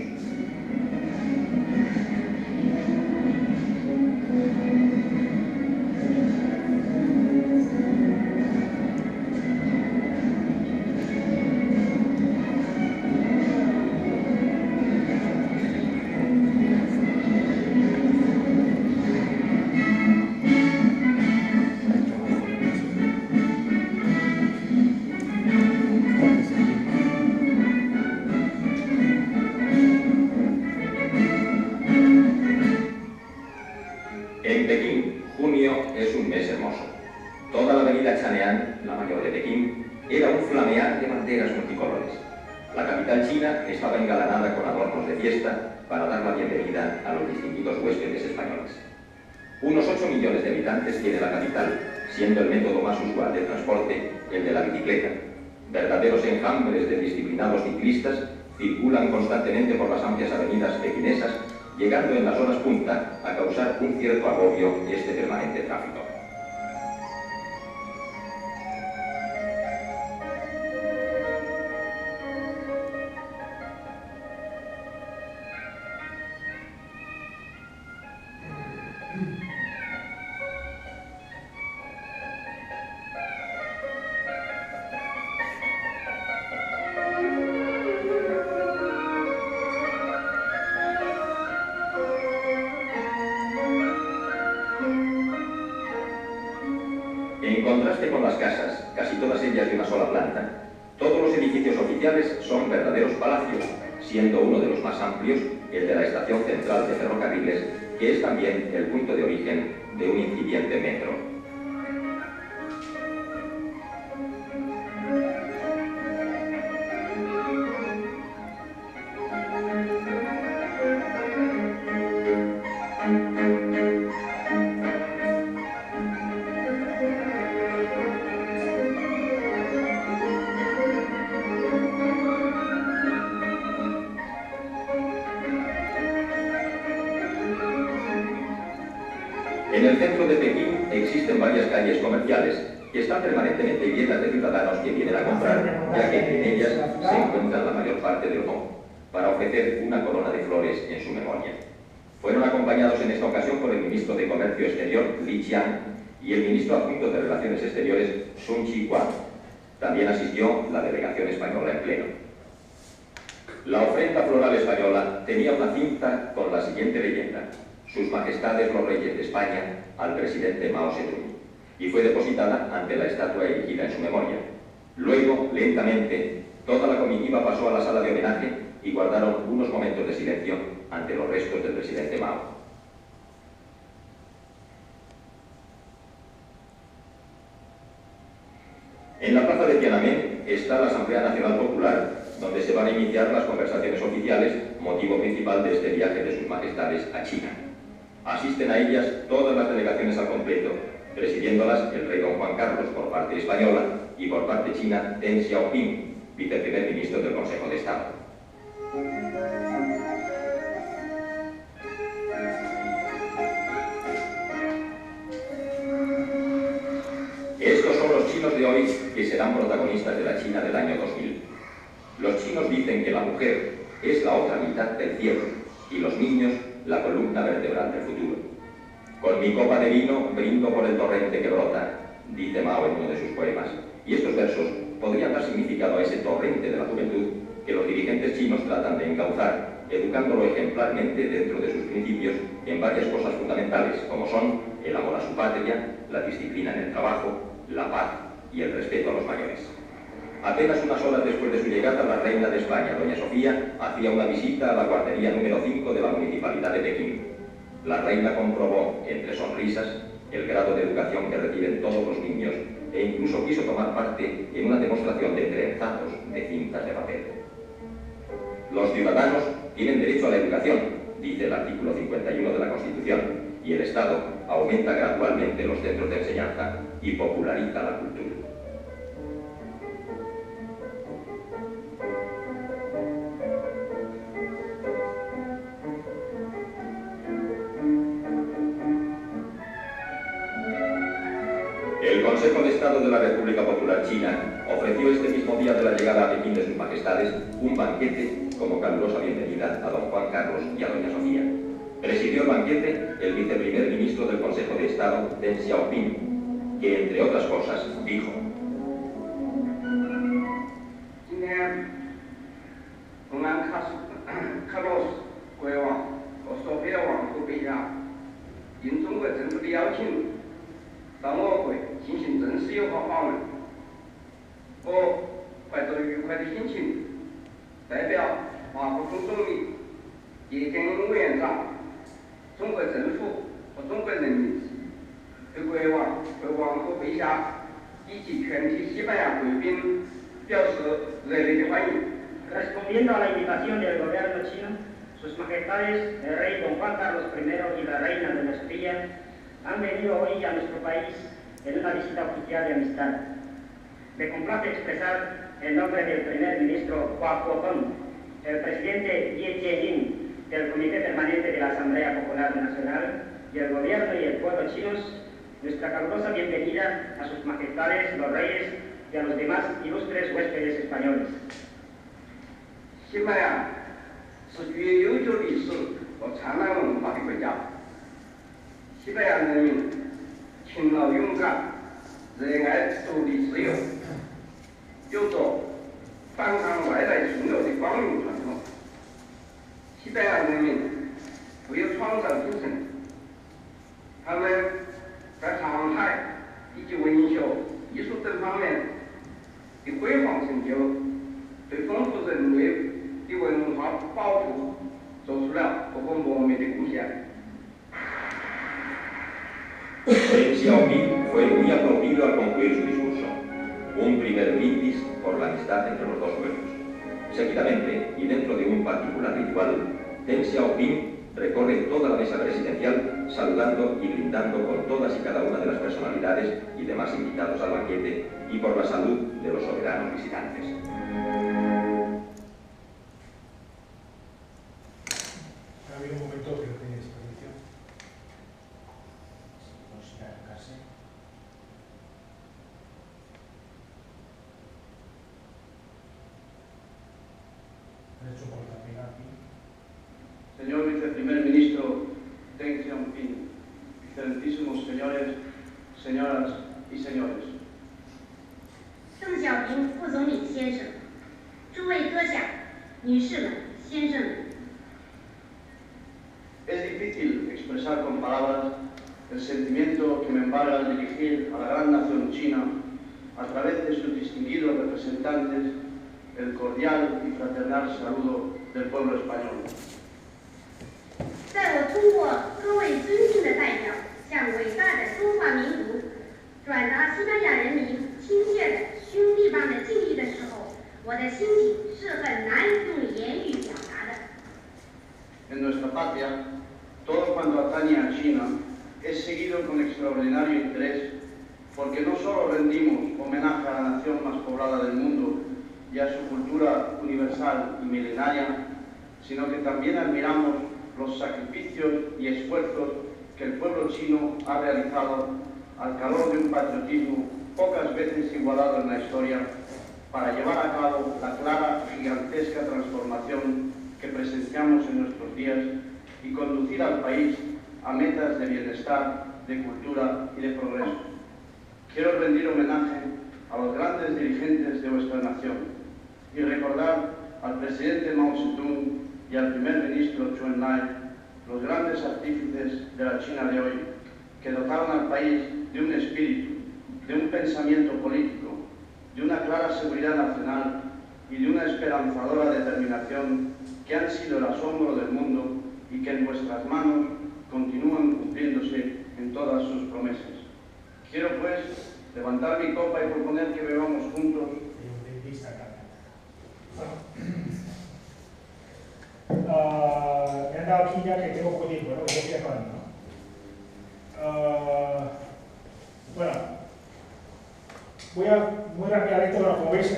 Estaba engalanada con adornos de fiesta para dar la bienvenida a los distinguidos huéspedes españoles. Unos 8 millones de habitantes tiene la capital, siendo el método más usual de transporte el de la bicicleta. Verdaderos enjambres de disciplinados ciclistas circulan constantemente por las amplias avenidas pequinesas, llegando en las horas punta a causar un cierto agobio este permanente tráfico. En contraste con las casas, casi todas ellas de una sola planta, todos los edificios oficiales son verdaderos palacios, siendo uno de los más amplios el de la Estación Central de Ferrocarriles, que es también el punto de origen de un incipiente metro. En el centro de Pekín existen varias calles comerciales que están permanentemente llenas de ciudadanos que vienen a comprar, ya que en ellas se encuentran la mayor parte del mundo, para ofrecer una corona de flores en su memoria. Fueron acompañados en esta ocasión por el ministro de Comercio Exterior, Li Qiang, y el ministro adjunto de Relaciones Exteriores, Sun Chi-Kuan. También asistió la delegación española en pleno. La ofrenda floral española tenía una cinta con la siguiente leyenda: Sus Majestades los Reyes de España al presidente Mao Zedong, y fue depositada ante la estatua erigida en su memoria. Luego, lentamente, toda la comitiva pasó a la sala de homenaje y guardaron unos momentos de silencio ante los restos del presidente Mao. En la plaza de Tiananmen está está la Asamblea Nacional Popular, donde se van a iniciar las conversaciones oficiales, motivo principal de este viaje de sus majestades a China. Asisten a ellas todas las delegaciones al completo, presidiéndolas el rey don Juan Carlos por parte española y por parte china Deng Xiaoping, viceprimer ministro del Consejo de Estado. Estos son los chinos de hoy que serán protagonistas de la China del año 2000. Los chinos dicen que la mujer es la otra mitad del cielo y los niños la columna vertebral del futuro. Con mi copa de vino brindo por el torrente que brota, dice Mao en uno de sus poemas. Y estos versos podrían dar significado a ese torrente de la juventud que los dirigentes chinos tratan de encauzar, educándolo ejemplarmente dentro de sus principios en varias cosas fundamentales, como son el amor a su patria, la disciplina en el trabajo, la paz y el respeto a los mayores. Apenas unas horas después de su llegada, la reina de España, doña Sofía, hacía una visita a la guardería número 5 de la Municipalidad de Pekín. La reina comprobó, entre sonrisas, el grado de educación que reciben todos los niños e incluso quiso tomar parte en una demostración de trenzazos de cintas de papel. Los ciudadanos tienen derecho a la educación, dice el artículo 51 de la Constitución, y el Estado aumenta gradualmente los centros de enseñanza y populariza la cultura. El Consejo de Estado de la República Popular China ofreció este mismo día de la llegada a Pekín de sus majestades un banquete como calurosa bienvenida a don Juan Carlos y a doña Sofía. Presidió el banquete el viceprimer ministro del Consejo de Estado, Deng Xiaoping, que entre otras cosas dijo: Respondiendo a la invitación del gobierno chino, sus majestades, el rey don Juan Carlos I y la reina doña Sofía, han venido hoy a nuestro país en una visita oficial de amistad. Me complace expresar en nombre del primer ministro Hua Guopeng, el presidente Ye Jianying del Comité Permanente de la Asamblea Popular Nacional y el gobierno y el pueblo chinos, nuestra calurosa bienvenida a sus majestades, los reyes y a los demás ilustres huéspedes españoles. 西班牙是具有悠久历史和灿烂文化的国家。西班牙人民勤劳勇敢，热爱独立自由，有着反抗外来侵略的光荣传统。西班牙人民富有创造精神，他们在航海以及文学、艺术等方面的辉煌成就，对丰富人类的文化保护做出了不可磨灭的贡献。Deng Xiaoping fue muy aplaudido al concluir su discurso. Un primer brindis por la amistad entre los dos pueblos. Seguidamente, y dentro de un particular ritual, Deng Xiaoping recorre toda la mesa presidencial saludando y brindando por todas y cada una de las personalidades y demás invitados al banquete y por la salud de los soberanos visitantes. Ha habido un momento que no tenía desperdicio. No sé, casi. Han hecho por la pena aquí. Señor viceprimer ministro Deng Xiaoping, excelentísimos señores, señoras y señores. 邓小平副总理先生，诸位阁下、女士们、先生们。 Es difícil expresar con palabras el sentimiento que me embarga al dirigir a la gran nación china, a través de sus distinguidos representantes, el cordial y fraternal saludo del pueblo español. 在我通过各位尊敬的代表，向伟大的中华民族转达西班牙人民亲切的兄弟般的敬意的时候，我的心情是很难用言语表达的。 En nuestra patria, todo cuanto atañe a China es seguido con extraordinario interés, porque no solo rendimos homenaje a la nación más poblada del mundo y a su cultura universal y milenaria, sino que también admiramos los sacrificios y esfuerzos que el pueblo chino ha realizado al calor de un patriotismo pocas veces igualado en la historia, para llevar a cabo la clara y gigantesca transformación que presenciamos en nuestros días y conducir al país a metas de bienestar, de cultura y de progreso. Quiero rendir homenaje a los grandes dirigentes de vuestra nación y recordar al presidente Mao Zedong y al primer ministro Zhou Enlai, los grandes artífices de la China de hoy, que dotaron al país de un espíritu, de un pensamiento político, de una clara seguridad nacional y de una esperanzadora determinación que han sido el asombro del mundo y que en vuestras manos continúan cumpliéndose en todas sus promesas. Quiero pues levantar mi copa y proponer que bebamos juntos. Me han dado aquí ya que tengo poco tiempo, ¿no? Yo estoy acabando, ¿no? Bueno, voy a muy rápidamente, bueno, como veis,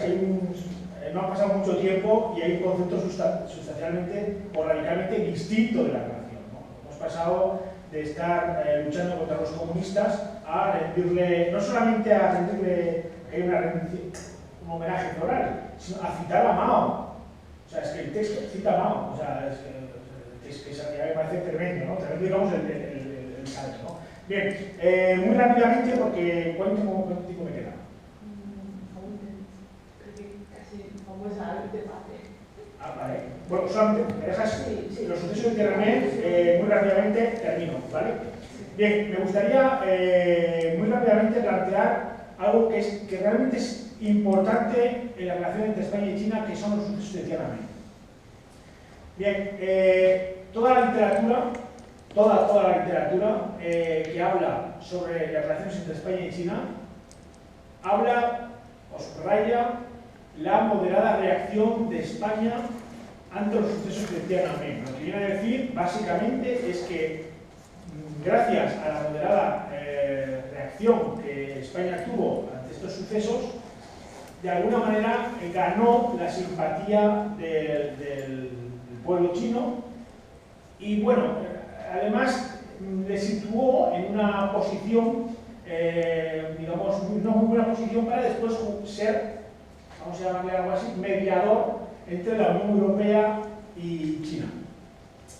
no ha pasado mucho tiempo y hay un concepto sustancialmente o radicalmente distinto de la relación, ¿no? Hemos pasado de estar luchando contra los comunistas a rendirle, no solamente a rendirle un homenaje floral, sino a citar a Mao. O sea, es que el texto cita a Mao, o sea, es que ya me parece tremendo, ¿no? Tremendo, digamos, el salto, ¿no? Bien, muy rápidamente, porque ¿cuánto tiempo me queda? Vale. Bueno, solamente me dejas los sucesos de Tiananmen, muy rápidamente termino, ¿vale? Bien, me gustaría muy rápidamente plantear algo que realmente es importante en la relación entre España y China, que son los sucesos de Tiananmen. Bien, toda la literatura que habla sobre las relaciones entre España y China habla o subraya la moderada reacción de España ante los sucesos de Tiananmen. Lo que viene a decir, básicamente, es que gracias a la moderada reacción que España tuvo ante estos sucesos, de alguna manera ganó la simpatía del pueblo chino y, bueno, además le situó en una posición, digamos, una muy buena posición para después ser, vamos a llamarle algo así, mediador entre la Unión Europea y China.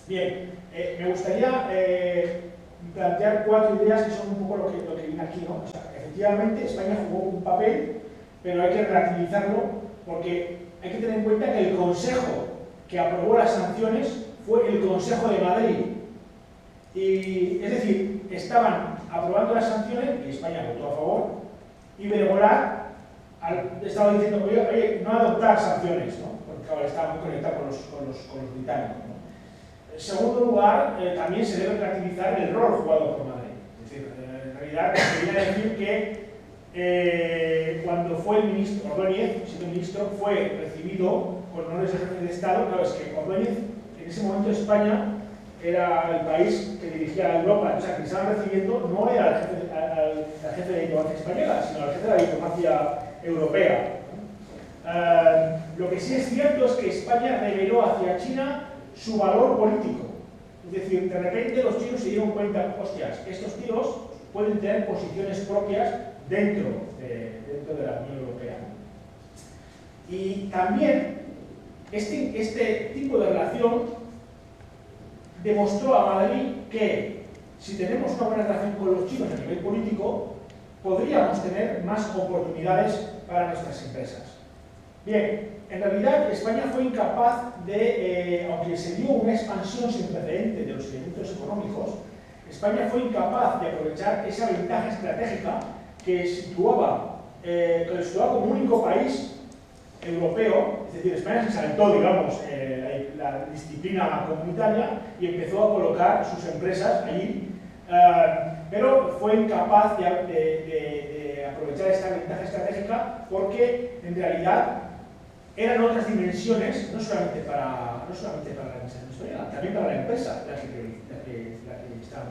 Bien, me gustaría plantear 4 ideas que son un poco lo que viene aquí, ¿no? O sea, efectivamente, España jugó un papel, pero hay que relativizarlo porque hay que tener en cuenta que el Consejo que aprobó las sanciones fue el Consejo de Madrid. Y, es decir, estaban aprobando las sanciones y España votó a favor y Begolat estaba diciendo, oye, no adoptar sanciones, ¿no? Porque claro, estaba muy conectado con los británicos, ¿no? En segundo lugar, también se debe relativizar el rol jugado por Madrid. Es decir, en realidad, se viene a decir que cuando fue el ministro Ordóñez, siendo ministro, fue recibido con honores de jefe de Estado. Claro, es que Ordóñez, en ese momento España era el país que dirigía a Europa, o sea, que estaban recibiendo no era al jefe de la diplomacia española, sino al jefe de la diplomacia europea. Lo que sí es cierto es que España reveló hacia China su valor político. Es decir, de repente los chinos se dieron cuenta, hostias, estos tíos pueden tener posiciones propias dentro de la Unión Europea. Y también este tipo de relación demostró a Madrid que si tenemos una buena relación con los chinos a nivel político, podríamos tener más oportunidades para nuestras empresas. Bien, en realidad España fue incapaz de, aunque se dio una expansión sin precedente de los elementos económicos, España fue incapaz de aprovechar esa ventaja estratégica que situaba como único país europeo. Es decir, España se saltó, digamos, la disciplina comunitaria y empezó a colocar sus empresas allí, pero fue incapaz de aprovechar esta ventaja estratégica porque, en realidad, eran otras dimensiones, no solamente para la administración española, también para la empresa, las que estaban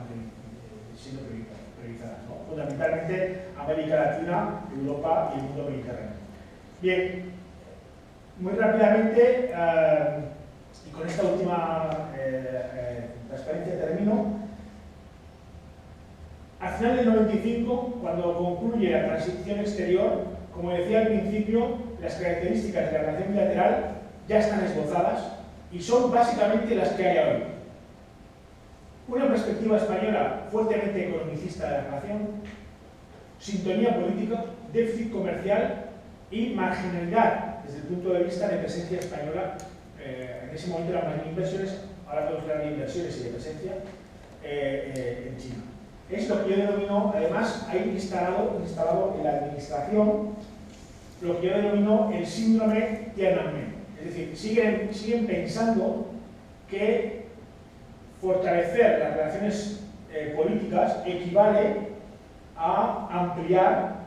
siendo priorizadas, ¿no? Fundamentalmente América Latina, Europa y el mundo mediterráneo. Bien, muy rápidamente, y con esta última transparencia termino. Al final del 95, cuando concluye la transición exterior, como decía al principio, las características de la relación bilateral ya están esbozadas y son básicamente las que hay hoy. Una perspectiva española fuertemente economicista de la relación, sintonía política, déficit comercial y marginalidad desde el punto de vista de presencia española. En ese momento eran más inversiones, ahora podemos hablar de inversiones y de presencia en China. Es lo que yo denomino, además, hay instalado en la administración lo que yo denomino el síndrome Tiananmen. Es decir, siguen pensando que fortalecer las relaciones políticas equivale a ampliar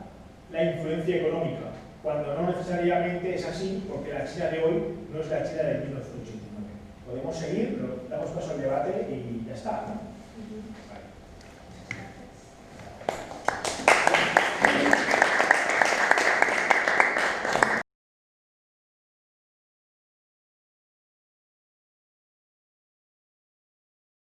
la influencia económica, cuando no necesariamente es así, porque la China de hoy no es la China de 1989. Podemos seguir, pero damos paso al debate y ya está, ¿no? Vale.